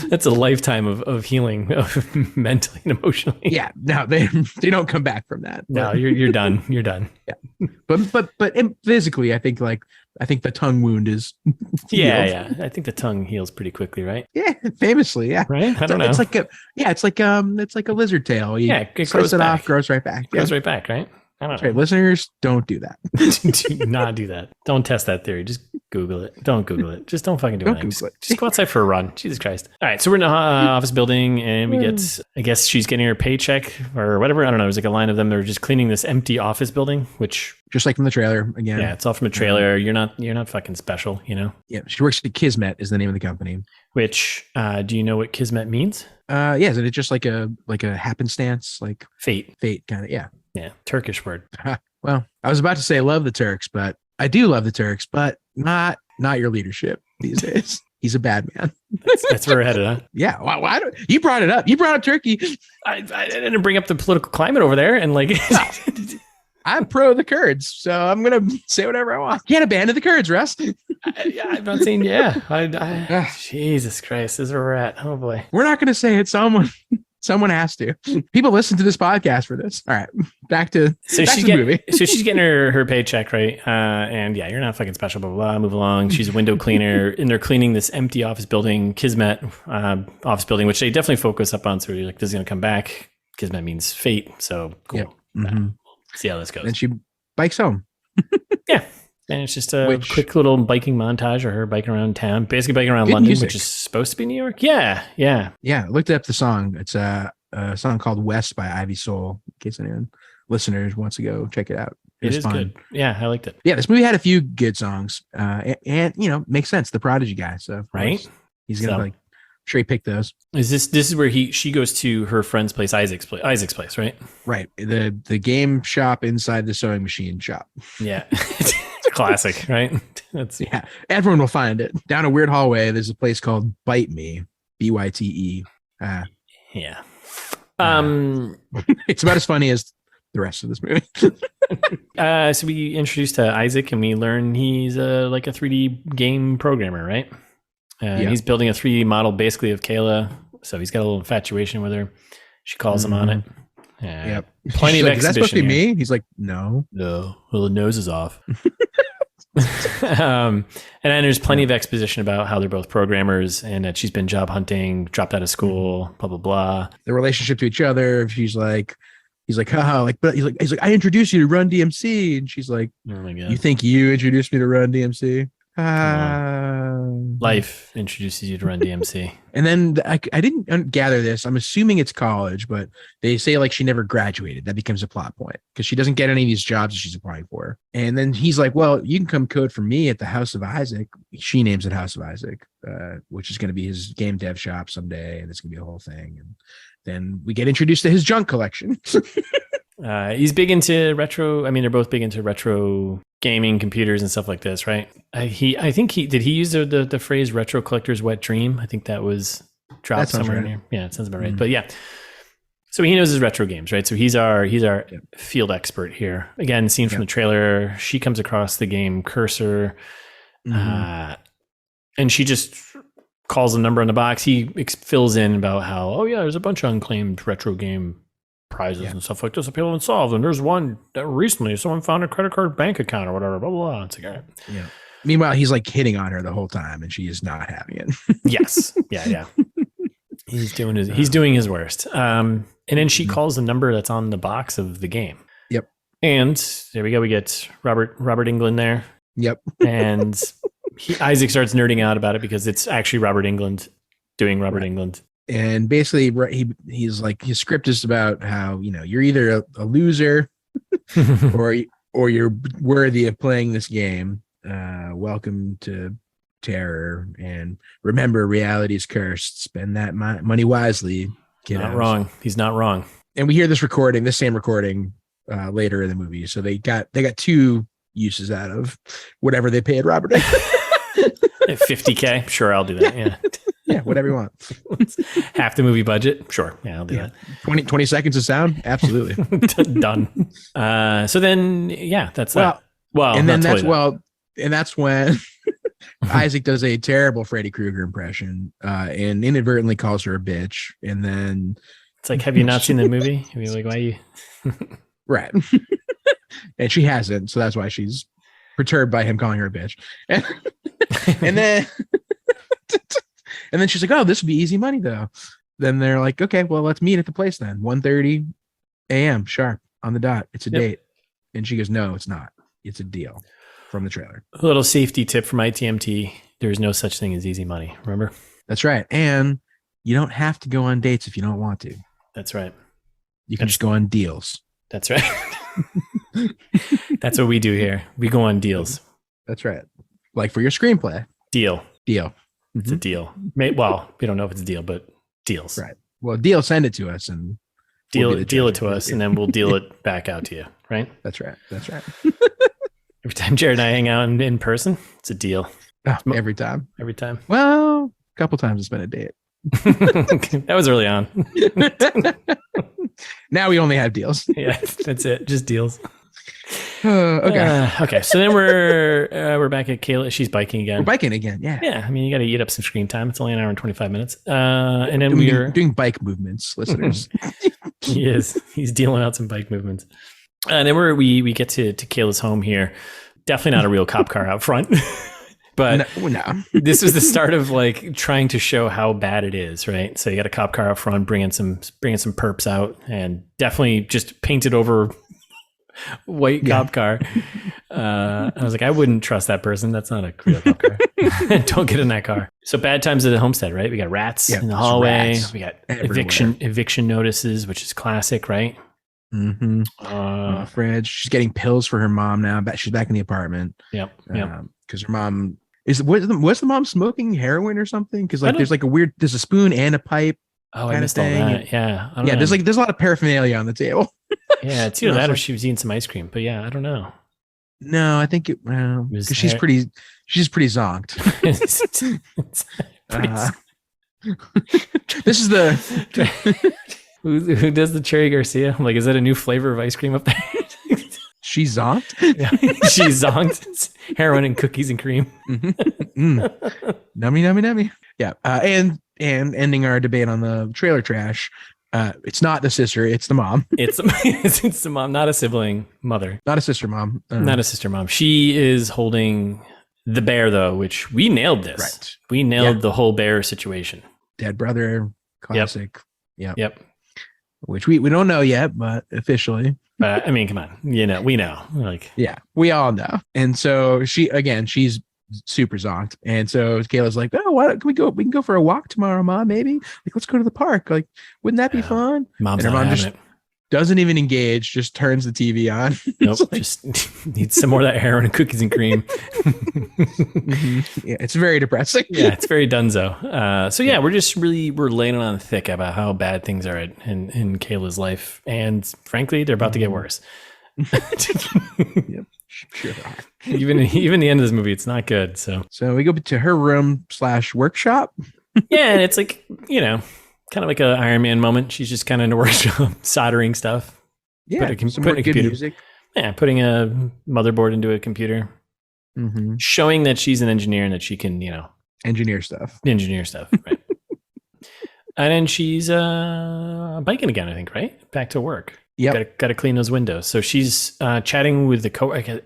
That's a lifetime of healing mentally and emotionally. Yeah, no, they don't come back from that. No, you're done. You're done. Yeah, but physically, I think the tongue wound is healed. Yeah. I think the tongue heals pretty quickly, right? Yeah, famously, yeah. Right? I don't know. It's like a lizard tail. It grows back. Grows right back. Grows right back, right? I don't know. Right, listeners, don't do that. Do not do that. Don't test that theory. Just Google it. Don't Google it. Just don't fucking do it. Just go outside for a run. Jesus Christ. All right. So we're in the office building and we get, I guess she's getting her paycheck or whatever. I don't know. There's like a line of them. They're just cleaning this empty office building, which. Just like from the trailer again. Yeah. It's all from a trailer. You're not fucking special, you know? Yeah. She works at Kismet is the name of the company. Which, do you know what Kismet means? Yeah. Is it just like a happenstance? Like fate kind of. Yeah. Yeah. Turkish word. Well, I was about to say love the Turks, but I do love the Turks, but not your leadership these days. He's a bad man. That's where we're headed, huh? Yeah. Why you brought it up? You brought up Turkey. I didn't bring up the political climate over there, and like, I'm pro the Kurds, so I'm gonna say whatever I want. Can't abandon the Kurds, Russ. I'm not saying Jesus Christ, this is where we're at. Oh boy, we're not gonna say it's someone Someone has to. People listen to this podcast for this. All right, back to the movie. So she's getting her paycheck, right? And yeah, you're not fucking special, blah, blah, blah, move along. She's a window cleaner, and they're cleaning this empty office building, Kismet office building, which they definitely focus up on. So you're like, this is going to come back. Kismet means fate. So cool. Yep. Mm-hmm. See how this goes. And she bikes home. Yeah. And it's just a quick little biking montage of her biking around town, basically biking around London, music. Which is supposed to be New York. Yeah. Yeah. Yeah. I looked up the song. It's a song called West by Ivy Soul. In case anyone listeners wants to go check it out. It is fun. Good. Yeah. I liked it. Yeah. This movie had a few good songs. And makes sense. The Prodigy guy. So right. He's going to like sure he picked those. This is where she goes to her friend's place, Isaac's place, right? Right. The game shop inside the sewing machine shop. Yeah. Classic, right? Yeah, everyone will find it. Down a weird hallway, there's a place called Bite Me, BYTE. Yeah. It's about as funny as the rest of this movie. So we introduced to Isaac, and we learn he's like a 3D game programmer, right? He's building a 3D model basically of Kayla. So he's got a little infatuation with her. She calls him on it. Yep. Plenty of exposition. Is that supposed to be me? He's like, no. Well, the nose is off. And then there's plenty of exposition about how they're both programmers and that she's been job hunting, dropped out of school, blah, blah, blah. The relationship to each other. He's like, haha, but he's like, I introduced you to Run DMC. And she's like, oh my God. You think you introduced me to Run DMC? Life introduces you to Run DMC. And then I didn't gather this. I'm assuming it's college, but they say like she never graduated. That becomes a plot point because she doesn't get any of these jobs that she's applying for. And then he's like, well, you can come code for me at the House of Isaac. She names it House of Isaac, which is going to be his game dev shop someday. And it's going to be a whole thing. And then we get introduced to his junk collection. He's big into retro. I mean, they're both big into retro gaming computers and stuff like this, right? I think he use the phrase retro collector's wet dream. I think that was dropped somewhere in here. Yeah, it sounds about right. But yeah. So he knows his retro games, right? So he's our field expert here. Again, seen from the trailer, she comes across the game Cursor, and she just calls a number on the box. He fills in about how, there's a bunch of unclaimed retro game prizes and stuff like this that people haven't solved. And there's one that recently someone found a credit card bank account or whatever, blah, blah, blah. It's like, all right. Yeah. Meanwhile, he's like hitting on her the whole time and she is not having it. Yes. Yeah. He's doing his worst. And then she calls the number that's on the box of the game. Yep. And there we go. We get Robert England there. Yep. And Isaac starts nerding out about it because it's actually Robert England doing Robert England. And basically, he's like, his script is about how, you're either a loser or you're worthy of playing this game. Welcome to terror. And remember, reality is cursed. Spend that money wisely. Not wrong. He's not wrong. And we hear this same recording later in the movie. So they got 2 uses out of whatever they paid Robert. $50K. Sure, I'll do that. Yeah. Yeah, whatever you want. Half the movie budget. Sure. Yeah, I'll do that. 20 seconds of sound. Absolutely. Done. So then, that's that. Well, and then that's when Isaac does a terrible Freddy Krueger impression and inadvertently calls her a bitch. And then it's like, have you not seen the movie? I mean, like, why you? Right. And she hasn't. So that's why she's perturbed by him calling her a bitch. And then and then she's like, oh, this would be easy money though. Then they're like, okay, well, let's meet at the place then. 1:30 a.m. sharp on the dot. It's a date. And she goes, no, it's not. It's a deal from the trailer. A little safety tip from ITMT. There's no such thing as easy money. Remember? That's right. And you don't have to go on dates if you don't want to. That's right. You can just go on deals. That's right. That's what we do here. We go on deals. That's right. Like for your screenplay. Deal. It's a deal. Well, we don't know if it's a deal, but deals. Right. Well, deal, send it to us and deal it to us, and then we'll deal it back out to you. Right. That's right. Every time Jared and I hang out in person, it's a deal. Oh, every time. Well, a couple times it's been a date. That was early on. Now we only have deals. Yeah, that's it. Just deals. Okay. Okay. So then we're back at Kayla. She's biking again. We're biking again. Yeah. Yeah. I mean, you got to eat up some screen time. It's only an hour and 25 minutes. And then we're doing bike movements, listeners. He is. He's dealing out some bike movements. And then we get to Kayla's home here. Definitely not a real cop car out front. But no. This was the start of like trying to show how bad it is, right? So you got a cop car out front, bringing some perps out, and definitely just painted over white cop car. I was like, I wouldn't trust that person. That's not a real cop car. Don't get in that car. So bad times at the homestead, right? We got rats in the hallway. Rats we got everywhere. eviction notices, which is classic, right? Mm-hmm. Fridge. She's getting pills for her mom now. She's back in the apartment. Yep. Because her mom was the mom smoking heroin or something? Because like there's a spoon and a pipe. Oh, I missed all that. Yeah. I don't know. There's a lot of paraphernalia on the table. Yeah, it's either that or she was eating some ice cream. But yeah, I don't know. No, I think because she's pretty zonked. This is the who does the Cherry Garcia? I'm like, is that a new flavor of ice cream up there? She's zonked. She's zonked. It's heroin and cookies and cream. Nummy. Yeah. And ending our debate on the trailer trash. It's not the sister, it's the mom. It's the mom, not a sibling, mother. Not a sister mom. Not a sister mom. She is holding the bear though, which we nailed this. Right. We nailed the whole bear situation. Dead brother, classic. Yep. Which we don't know yet, but officially. But I mean, come on. We know. Like, yeah, we all know. And so she's super zonked. And so Kayla's like, oh, why don't we can go for a walk tomorrow, Mom, maybe? Like, let's go to the park. Like, wouldn't that be fun? Mom's and her not mom having just it. Doesn't even engage, just turns the TV on. Nope, just needs some more of that heroin and cookies and cream. Yeah, it's very depressing. Yeah, it's very dunzo. So yeah, we're laying it on thick about how bad things are in Kayla's life. And frankly, they're about to get worse. Yep, sure. Even the end of this movie, it's not good. So we go to her room / workshop. Yeah, and it's like, kind of like an Iron Man moment. She's just kind of in the workshop soldering stuff. Yeah, some good music. Yeah, putting a motherboard into a computer. Mm-hmm. Showing that she's an engineer and that she can, engineer stuff. Right. And then she's biking again, I think, right? Back to work. Yeah. Got to clean those windows. So she's chatting with the coworker.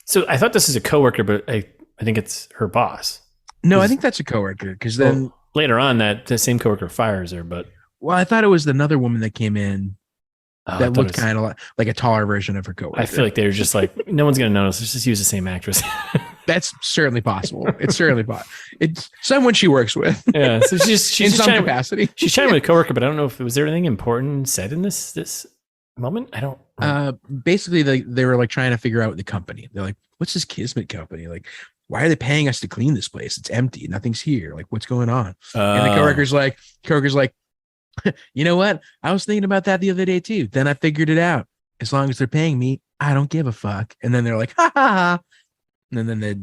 So I thought this is a coworker, but I think it's her boss. No, I think that's a coworker because then later on the same coworker fires her. But I thought it was another woman that came in that looked kind of like a taller version of her coworker. I feel like they were just like, no one's gonna notice. Let's just use the same actress. That's certainly possible. It's certainly possible. It's someone she works with. Yeah, so she's in some capacity. She's chatting with a coworker, but I don't know if was there anything important said in this moment. I don't. Basically, they were like trying to figure out the company. They're like, "What's this Kismet company? Like, why are they paying us to clean this place? It's empty. Nothing's here. Like, what's going on?" And the coworker's like, you know what? I was thinking about that the other day too. Then I figured it out. As long as they're paying me, I don't give a fuck. And then they're like, ha ha ha. And then they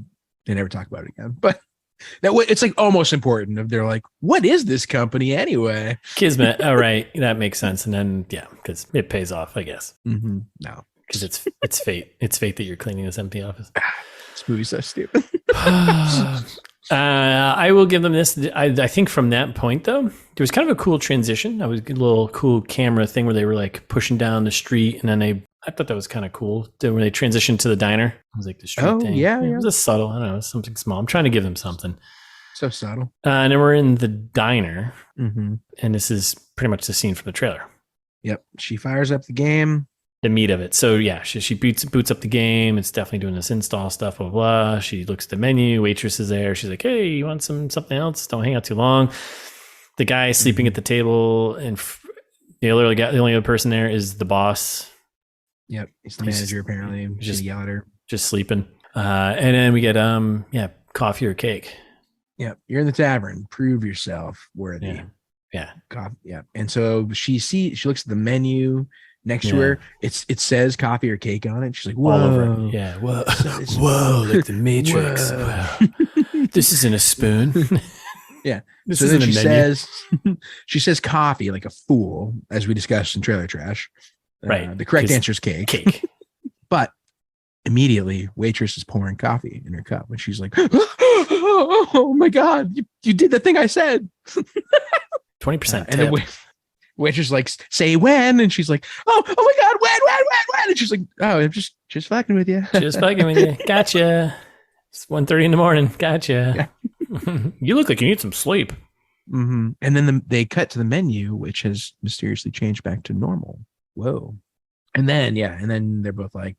never talk about it again. But it's like almost important. If they're like, what is this company anyway? Kismet. All right, that makes sense. And then because it pays off, I guess. Mm-hmm. No, because it's fate. It's fate that you're cleaning this empty office. This movie's so stupid. I will give them this. I think from that point, though, there was kind of a cool transition. That was a little cool camera thing where they were like pushing down the street, and then I thought that was kind of cool. When they transitioned to the diner, it was like the street thing. Yeah. It was a subtle. I don't know, it was something small. I'm trying to give them something. So subtle. And then we're in the diner, mm-hmm. and this is pretty much the scene from the trailer. Yep, she fires up the game. The meat of it. So yeah, she boots up the game. It's definitely doing this install stuff, blah, blah, blah. She looks at the menu. Waitress is there. She's like, hey, you want something else? Don't hang out too long. The guy sleeping at the table, and the only other person there is the boss. Yep, he's the manager apparently. Just yell at her. Just sleeping. And then we get coffee or cake. Yep, you're in the tavern. Prove yourself worthy. Yeah. Coffee. Yeah. And so she looks at the menu. Next to her, it says coffee or cake on it. She's like, whoa. All over it. Yeah. Whoa. Whoa. Like the Matrix. Whoa. This isn't a spoon. Yeah. This so then she says coffee like a fool, as we discussed in Trailer Trash. Right. The correct answer is cake. Cake. But Immediately, waitress is pouring coffee in her cup, and she's like, "Oh my god, you did the thing I said." 20% and the waitress like, "Say when," and she's like, "Oh my god, when?" And she's like, "Oh, I'm just fucking with you, just fucking with you. Gotcha. It's 1:30 in the morning. Gotcha. Yeah. You look like you need some sleep." Mm-hmm. And then they cut to the menu, which has mysteriously changed back to normal. Whoa! And then they're both like,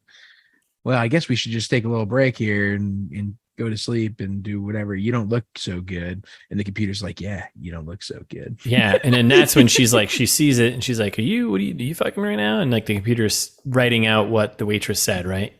"Well, I guess we should just take a little break here and go to sleep and do whatever. You don't look so good." And the computer's like, "Yeah, you don't look so good." Yeah. And then that's when she's like, she sees it and she's like, are you fucking right now? And like the computer's writing out what the waitress said, right?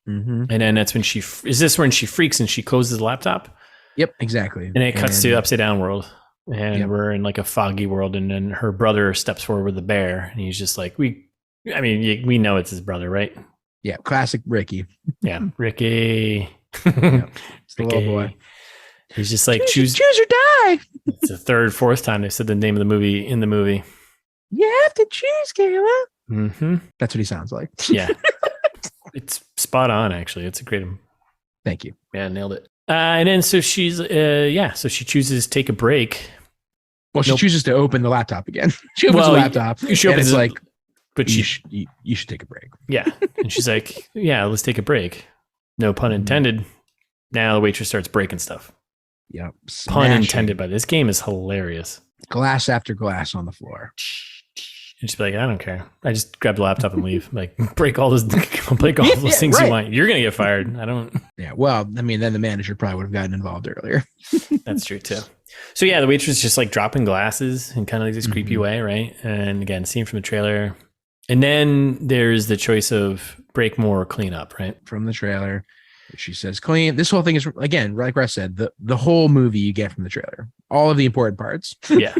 Mm-hmm. And then that's when is this when she freaks and she closes the laptop? Yep, exacy. And it cuts to the upside down world. And we're in like a foggy world. And then her brother steps forward with the bear. And he's just like, we know it's his brother, right? Yeah, classic Ricky. Yeah, Ricky. It's the little boy. He's just like, choose or die. It's the third, fourth time they said the name of the movie in the movie. You have to choose, Kayla. Mm-hmm. That's what he sounds like. Yeah. It's spot on, actually. It's a great... Thank you. Yeah, nailed it. And then so she's, so she chooses to take a break. Well, she chooses to open the laptop again. She opens the laptop. She opens it like, but you should take a break. Yeah. And she's like, yeah, let's take a break. No pun intended. Now the waitress starts breaking stuff. Yep. Pun intended, but this game is hilarious. Glass after glass on the floor. And she's like, I don't care. I just grab the laptop and leave. Like, break all those things you want. You're gonna get fired. I don't. Yeah. Well, I mean, then the manager probably would have gotten involved earlier. That's true too. So yeah, the waitress just like dropping glasses in kind of like this creepy way, right? And again, scene from the trailer. And then there's the choice of break more or clean up, right? From the trailer. She says clean. This whole thing is, again, like Russ said, the whole movie you get from the trailer. All of the important parts. Yeah.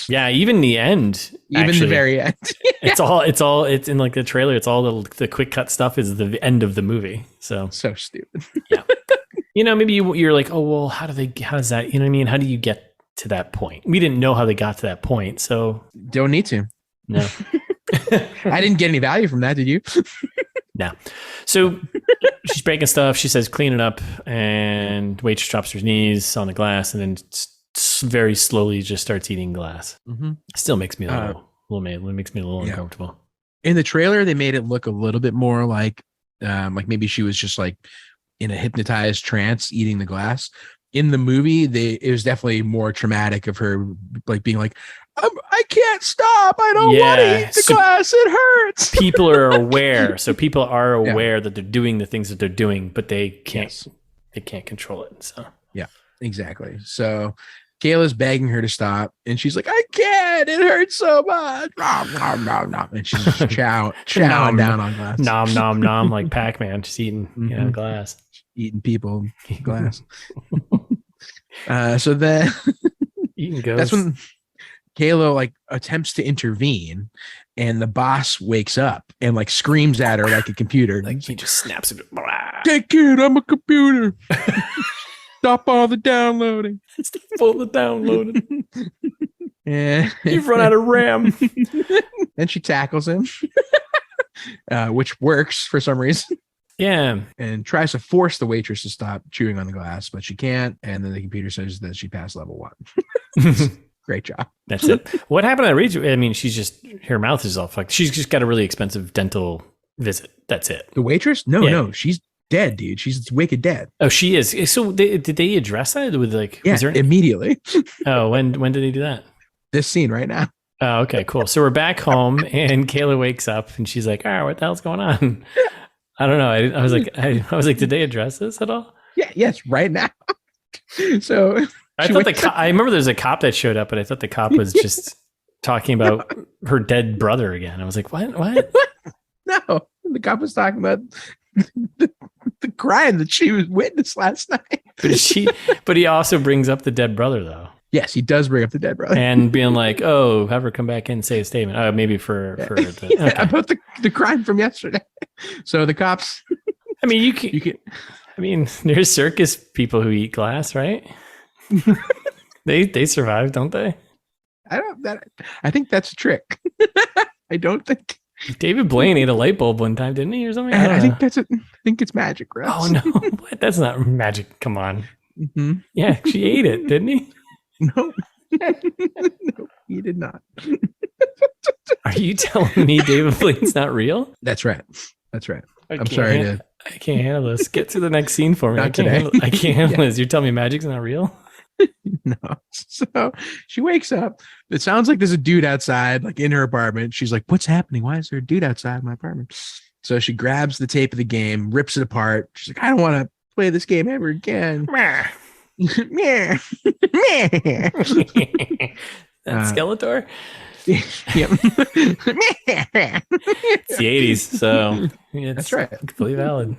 Yeah, even the end. Even actually, the very end. It's in like the trailer. It's all the quick cut stuff is the end of the movie. So stupid. Yeah. Maybe you're like, oh, well, how does that, you know what I mean? How do you get to that point? We didn't know how they got to that point. So don't need to. No. I didn't get any value from that. Did you? No. So she's breaking stuff. She says, clean it up. And waitress drops her knees on the glass and then very slowly just starts eating glass. Mm-hmm. Still makes me a little uncomfortable. In the trailer, they made it look a little bit more like maybe she was just like in a hypnotized trance eating the glass. In the movie, it was definitely more traumatic of her like being like, I can't stop. I don't want to eat the glass. It hurts. People are aware. So people are aware that they're doing the things that they're doing, but they can't. Yes. They can't control it. So yeah, exactly. So Kayla's begging her to stop, and she's like, "I can't. It hurts so much." And she's chowing down on glass. Nom nom nom, like Pac-Man, just eating glass, eating people, glass. So then eating ghosts. That's when Kayla like attempts to intervene, and the boss wakes up and like screams at her like a computer. Like he just snaps it. Take it, I'm a computer. Stop all the downloading. Stop all the downloading. Yeah. You've run out of RAM. Then she tackles him, which works for some reason. Yeah. And tries to force the waitress to stop chewing on the glass, but she can't. And then the computer says that she passed level 1. Great job. That's it. What happened to Rachel? I mean, her mouth is all fucked. She's just got a really expensive dental visit. That's it. The waitress? No, she's dead, dude. She's wicked dead. Oh, she is. So did they address that with like? Yeah, immediately. Oh, when did they do that? This scene right now. Oh, okay, cool. So we're back home, and Kayla wakes up, and she's like, "Oh, what the hell's going on?" I don't know. I was like, did they address this at all? Yeah. Yes. Right now. So I thought I remember there's a cop that showed up, but I thought the cop was just talking about her dead brother again. I was like, what? No, the cop was talking about the crime that she was witnessed last night. But he also brings up the dead brother, though. Yes, he does bring up the dead brother. And being like, oh, have her come back in and say a statement. Oh, maybe for okay. About the crime from yesterday. So the cops. I mean, you can. I mean, there's circus people who eat glass, right? They survive, don't they? I think that's a trick. I don't think David Blaine ate a light bulb one time, didn't he, or something? I think that's it. I think it's magic, Russ. Oh no, what? That's not magic. Come on. Mm-hmm. Yeah, she ate it, didn't he? No, no, he did not. Are you telling me David Blaine's not real? That's right. That's right. I'm sorry I can't handle this. Get to the next scene for me. I can't handle this. You're telling me magic's not real? No. So she wakes up. It sounds like there's a dude outside, like in her apartment. She's like, what's happening? Why is there a dude outside my apartment? So she grabs the tape of the game, rips it apart. She's like, I don't want to play this game ever again. That Skeletor? Yep. It's the 80s, so that's right. Completely valid.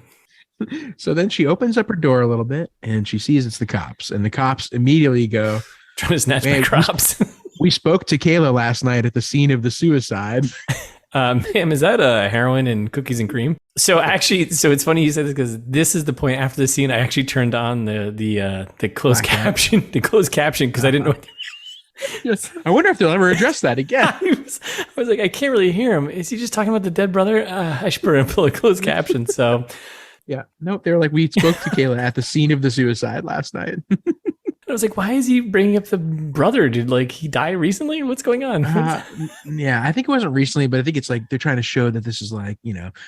So then she opens up her door a little bit and she sees it's the cops. And the cops immediately go, trying to snatch my crops. We spoke to Kayla last night at the scene of the suicide. Ma'am, is that heroin and cookies and cream? So actually, it's funny you said this because this is the point after the scene. I actually turned on the closed caption, because I didn't know. Yes. I wonder if they'll ever address that again. I was like, I can't really hear him. Is he just talking about the dead brother? I should put a closed caption. So. Yeah. Nope. They were like, we spoke to Kayla at the scene of the suicide last night. I was like, why is he bringing up the brother? Did he die recently? What's going on? Yeah, I think it wasn't recently, but I think it's like they're trying to show that this is like,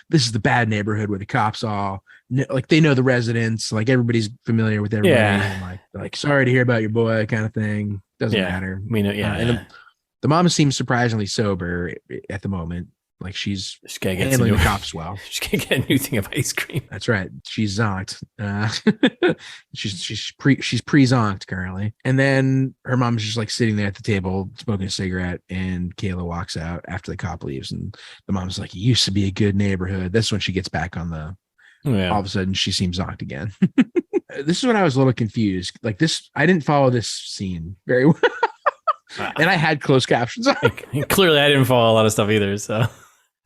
this is the bad neighborhood where the cops all like they know the residents, like everybody's familiar with everybody. Yeah. And like sorry to hear about your boy kind of thing. Doesn't matter. We know. Yeah. And the mom seems surprisingly sober at the moment. Like she's handling the cops well. She can get a new thing of ice cream. That's right. She's zonked. She's pre-zonked currently. And then her mom's just like sitting there at the table smoking a cigarette, and Kayla walks out after the cop leaves, and the mom's like, it used to be a good neighborhood. That's when she gets back on the all of a sudden she seems zonked again. This is when I was a little confused. Like this, I didn't follow this scene very well. And I had closed captions on. Clearly I didn't follow a lot of stuff either, so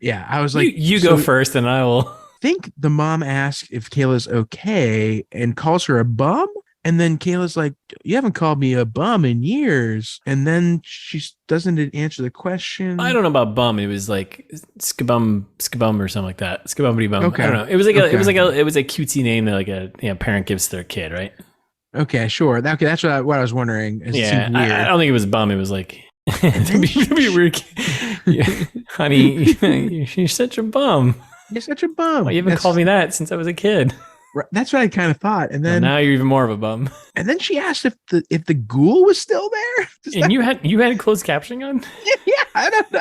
yeah, I was like, you go first and I will. I think the mom asks if Kayla's okay and calls her a bum. And then Kayla's like, you haven't called me a bum in years. And then she doesn't answer the question. I don't know about bum. It was like skabum or something like that. Skabumbity bum. Okay. I don't know. It was like it was a cutesy name that like a parent gives to their kid, right? Okay, sure. That's what I was wondering. Yeah, I don't think it was bum. It was like it'd be weird. Yeah. Honey, you're such a bum. You're such a bum. Well, you haven't called me that since I was a kid. That's what I kind of thought. And then now you're even more of a bum. And then she asked if the ghoul was still there. And you had closed captioning on? Yeah, I don't know.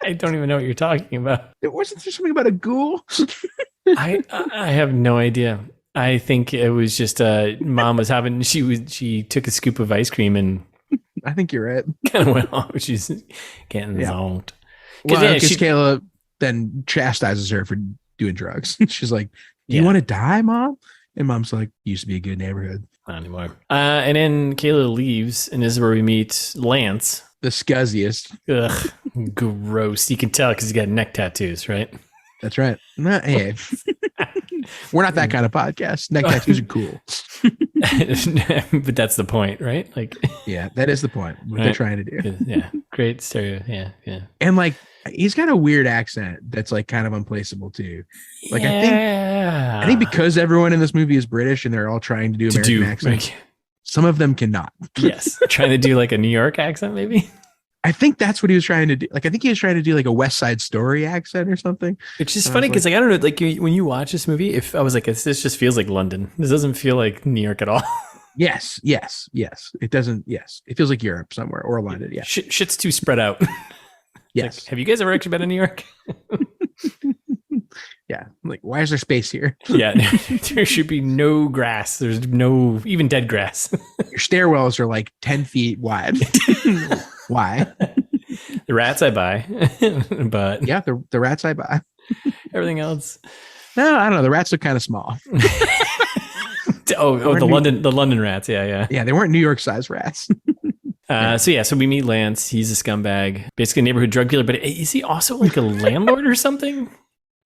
I don't even know what you're talking about. It wasn't there something about a ghoul? I have no idea. I think it was just mom was having she took a scoop of ice cream and I think you're right. Kind of went off. She's getting zoned. Well, because Kayla then chastises her for doing drugs. She's like, do you want to die, Mom? And Mom's like, used to be a good neighborhood. Not anymore. And then Kayla leaves, and this is where we meet Lance. The scuzziest. Ugh, gross. You can tell because he's got neck tattoos, right? That's right. Hey, we're not that kind of podcast. Neck tattoos are cool. But that's the point, right? Like, yeah, that is the point. What they're trying to do. Yeah, great stereo. Yeah. And like, he's got a weird accent that's like kind of unplaceable too. Like, I think because everyone in this movie is British and they're all trying to do American accents, some of them cannot. Yes, trying to do like a New York accent, maybe. I think that's what he was trying to do. Like, I think he was trying to do like a West Side Story accent or something. Which is funny because like I don't know, like when you watch this movie, if I was like, this just feels like London. This doesn't feel like New York at all. Yes. It doesn't. Yes, it feels like Europe somewhere or London. Yeah, shit's too spread out. Yes. Like, have you guys ever actually been in New York? Yeah. Like, why is there space here? Yeah. There should be no grass. There's no even dead grass. Your stairwells are like 10 feet wide. Why? The rats I buy. But yeah, the rats I buy. Everything else. No, I don't know. The rats look kind of small. The London rats. Yeah. Yeah, they weren't New York sized rats. So we meet Lance. He's a scumbag, basically a neighborhood drug dealer. But is he also like a landlord or something?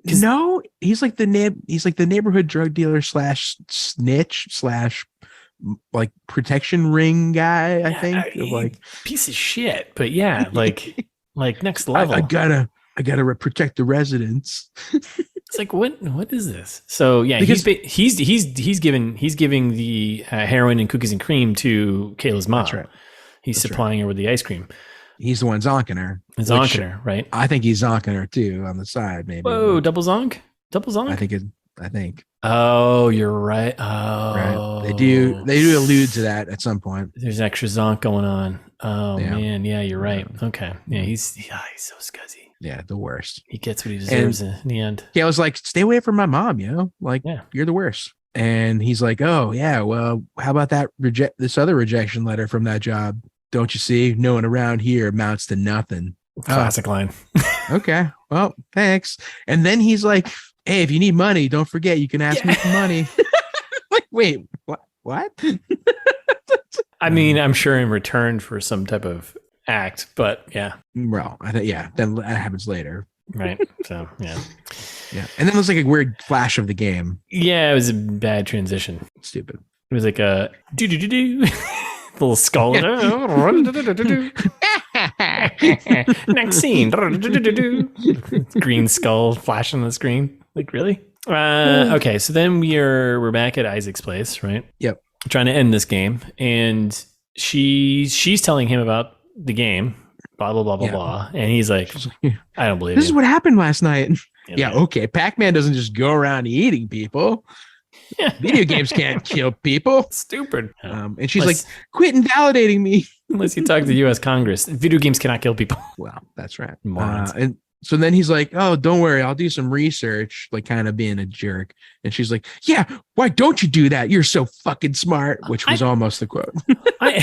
No, he's like the neighborhood drug dealer / snitch / like protection ring guy. I think like piece of shit. But yeah, like next level. I I got to protect the residents. It's like, what is this? So yeah, Because- he's giving the heroin and cookies and cream to Kayla's mom. That's right. He's That's supplying her with the ice cream. He's the one zonking her. Zonking her, right? I think he's zonking her too on the side, maybe. Whoa, double zonk? Double zonk? I think. Oh, you're right. Oh, right. They do allude to that at some point. There's extra zonk going on. Oh Yeah. man, yeah, you're right. Okay, yeah, he's so scuzzy. Yeah, the worst. He gets what he deserves in the end. Yeah, I was like, stay away from my mom, like, Yeah. You're the worst. And he's like, oh yeah, well, how about this other rejection letter from that job? Don't you see? No one around here amounts to nothing. Classic line. Okay, well, thanks. And then he's like, hey, if you need money, don't forget you can ask me for money. Like, wait, what? I mean, I'm sure in return for some type of act, but yeah. Well, then that happens later. Right. So, yeah. Yeah. And then there's like a weird flash of the game. Yeah, it was a bad transition. Stupid. It was like a do little skull. Next scene. Green skull flashing on the screen. Like, really? Okay, so then we're back at Isaac's place, right? Yep. Trying to end this game, and she's telling him about the game, blah blah blah blah blah, and he's like, I don't believe this you. is what happened last night. Yeah, okay. Pac-Man doesn't just go around eating people. Yeah. Video games can't kill people. Stupid. And she's like, quit invalidating me. Unless you talk to the U.S. Congress, video games cannot kill people. Well, that's right. Morons. And so then he's like, oh, don't worry, I'll do some research, like kind of being a jerk. And she's like, yeah, why don't you do that? You're so fucking smart, which was almost the quote. I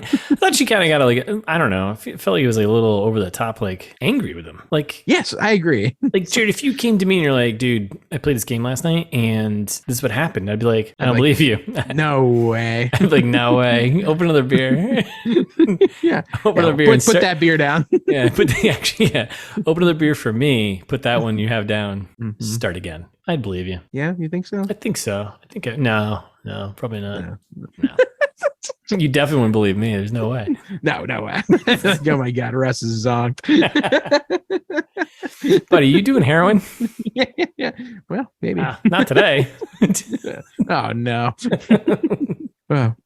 thought she kind of got like, I don't know. I felt like he was like a little over the top, like angry with him. Like, yes, I agree. Like, Jared, if you came to me and you're like, dude, I played this game last night and this is what happened, I'd be like, I don't believe you. No way. I'd be like, no way. Open another beer. Yeah. Open another beer. Put that beer down. Yeah. Open another beer for me. Put that one you have down. Mm-hmm. Start again. I'd believe you. Yeah, you think so? I think so. No, probably not. No. You definitely wouldn't believe me. There's no way. No way. Oh my God, Russ is zonked. Buddy, you doing heroin? Yeah. Well, maybe. Not today. Oh, no. Well,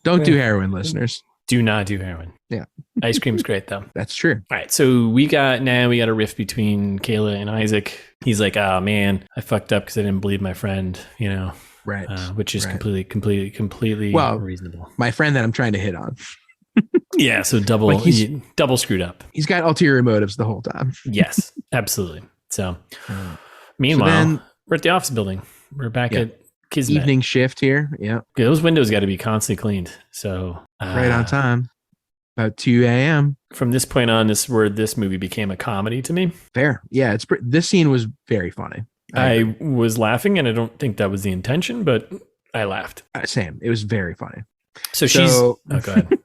don't do heroin, listeners. Do not do heroin. Yeah. Ice cream's great, though. That's true. All right. So we got a rift between Kayla and Isaac. He's like, oh, man, I fucked up because I didn't believe my friend, Right. Which is completely reasonable. My friend that I'm trying to hit on. Yeah. So double screwed up. He's got ulterior motives the whole time. Yes, absolutely. So meanwhile, we're at the office building. We're back at Kismet. Evening shift here. Yeah. Those windows got to be constantly cleaned. So right on time. About 2 a.m. From this point on, this is where this movie became a comedy to me. Fair. Yeah. This scene was very funny. I was laughing, and I don't think that was the intention, but I laughed. Same. It was very funny. So she's... Oh, go ahead.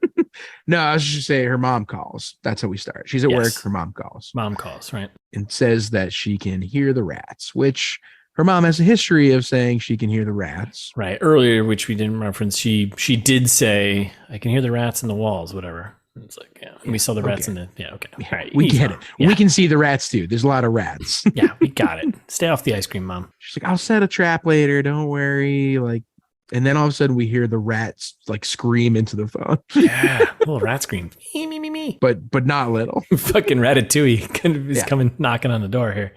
No, I was just saying her mom calls. That's how we start. She's at work. Her mom calls. Mom calls, right. And says that she can hear the rats, which her mom has a history of saying she can hear the rats. Right. Earlier, which we didn't reference, she did say, I can hear the rats in the walls, whatever. It's like, yeah. We saw the rats in the... Yeah, okay. All right. We get it. Yeah. We can see the rats, too. There's a lot of rats. Yeah, we got it. Stay off the ice cream, Mom. She's like, I'll set a trap later. Don't worry. Like, and then all of a sudden we hear the rats like scream into the phone. Yeah, little rat scream. Me. But not little. Fucking Ratatouille is coming knocking on the door here.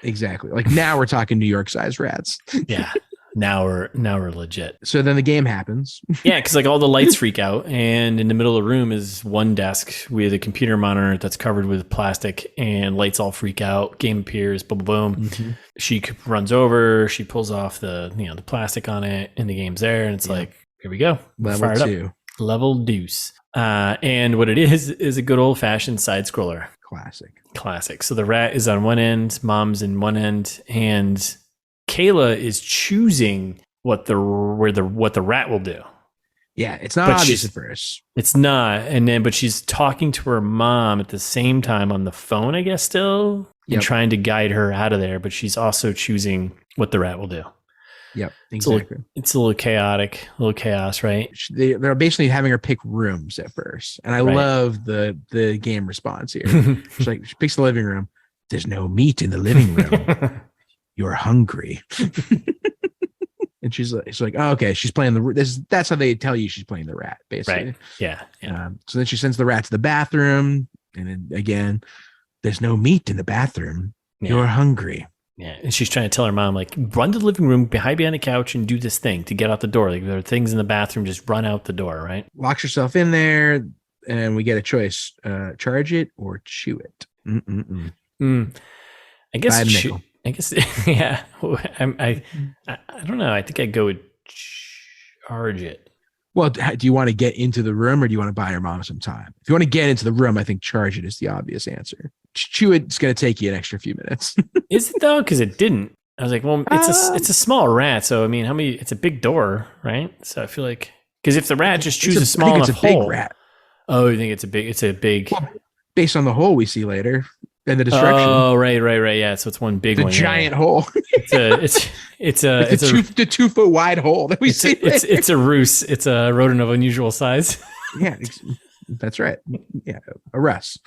Exactly. Like now we're talking New York sized rats. Yeah. Now we're legit. So then the game happens. Yeah, because like all the lights freak out, and in the middle of the room is one desk with a computer monitor that's covered with plastic, and lights all freak out. Game appears, boom, boom, boom. Mm-hmm. She runs over, she pulls off the the plastic on it, and the game's there, and it's like, here we go, level 2, level deuce. And what it is a good old fashioned side scroller. Classic. So the rat is on one end, Mom's in one end, and Kayla is choosing what the rat will do. Yeah, it's not obvious at first. It's not, but she's talking to her mom at the same time on the phone, I guess, still, and trying to guide her out of there. But she's also choosing what the rat will do. Yep, exactly. It's a little chaotic, a little chaos, right? They're basically having her pick rooms at first, and I love the game response here. She picks the living room. There's no meat in the living room. You're hungry. And she's like, oh, okay, she's playing that's how they tell you she's playing the rat, basically. Right. Yeah. So then she sends the rat to the bathroom, and then again, there's no meat in the bathroom. Yeah. You're hungry. Yeah, and she's trying to tell her mom, like, run to the living room, hide behind the couch, and do this thing to get out the door. Like, there are things in the bathroom, just run out the door, right? Locks herself in there, and we get a choice: charge it or chew it. I guess. Yeah. I don't know. I think I'd go with charge it. Well, do you want to get into the room, or do you want to buy your mom some time? If you want to get into the room, I think charge it is the obvious answer. Chew it's going to take you an extra few minutes. Is it though? Because it didn't. I was like, well, it's a small rat, so I mean, how many? It's a big door, right? So I feel like because if the rat just chews a small enough hole, big rat. Oh, you think it's a big? Well, based on the hole we see later and the destruction. Oh, right. Yeah, so it's one big one. The giant hole. It's a 2 foot wide hole that we see. It's a roost. It's a rodent of unusual size. Yeah, that's right. Yeah, a Russ.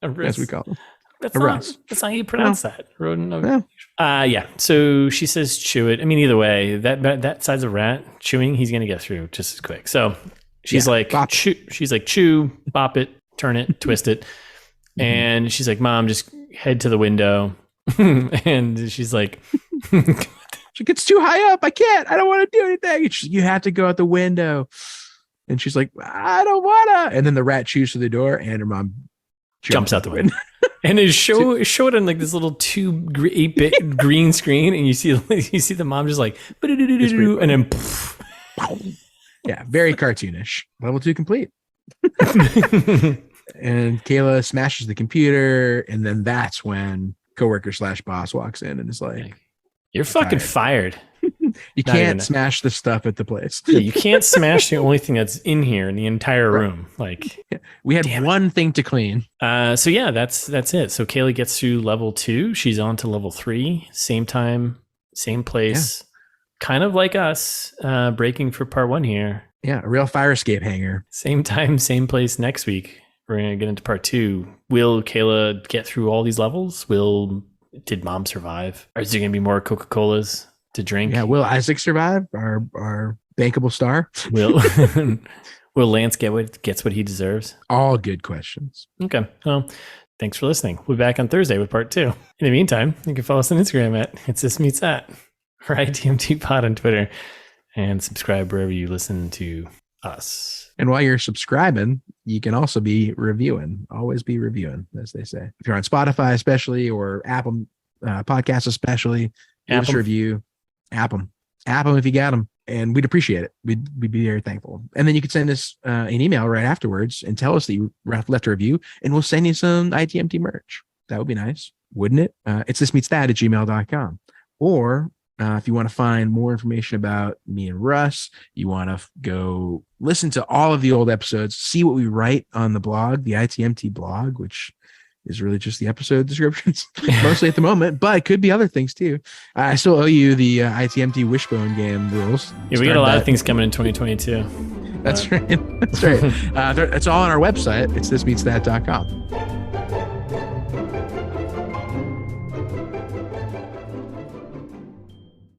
As we call them. That's not how you pronounce that. Rodent. Yeah. So she says chew it. I mean, either way, that size of rat chewing, he's gonna get through just as quick. So she's like chew. She's like chew, bop it, turn it, twist it, and she's like, Mom, just head to the window. And she's like, she gets too high up. I can't. I don't want to do anything. You have to go out the window. And she's like, I don't wanna. And then the rat chews through the door, and her mom jumps out the window. And it showed on like this little 8-bit green screen, and you see the mom just like, and then yeah, very cartoonish. Level 2 complete. And Kayla smashes the computer, and then that's when coworker / boss walks in and is like, "You're fucking fired." You can't smash the stuff at the place. Yeah, you can't smash the only thing that's in here in the entire room. Like, we had one thing to clean. So yeah, that's it. So Kaylee gets through level 2. She's on to level 3. Same time, same place. Yeah. Kind of like us, breaking for part 1 here. Yeah, a real fire escape hangar. Same time, same place next week. We're gonna get into part 2. Will Kayla get through all these levels? Did Mom survive? Or is there gonna be more Coca-Colas to drink? Yeah, will Isaac survive? Our bankable star? Will Lance gets what he deserves? All good questions. Okay. Well, thanks for listening. We'll be back on Thursday with part 2. In the meantime, you can follow us on Instagram at It's This Meets That, or ITMT Pod on Twitter, and subscribe wherever you listen to us. And while you're subscribing, you can also be reviewing. Always be reviewing, as they say. If you're on Spotify, especially, or Apple Podcasts, especially, give us a review. App them if you got them, and we'd appreciate it. We'd be very thankful. And then you could send us an email right afterwards and tell us that you left a review, and we'll send you some ITMT merch. That would be nice, wouldn't it? It's thismeetsthat@gmail.com. Or if you want to find more information about me and Russ, you want to go listen to all of the old episodes, see what we write on the blog, the ITMT blog, which is really just the episode descriptions mostly at the moment, but it could be other things too. I still owe you the ITMT Wishbone game rules. Yeah, we got a lot of things coming in 2022. That's right. That's right. It's all on our website. It's thismeetsthat.com.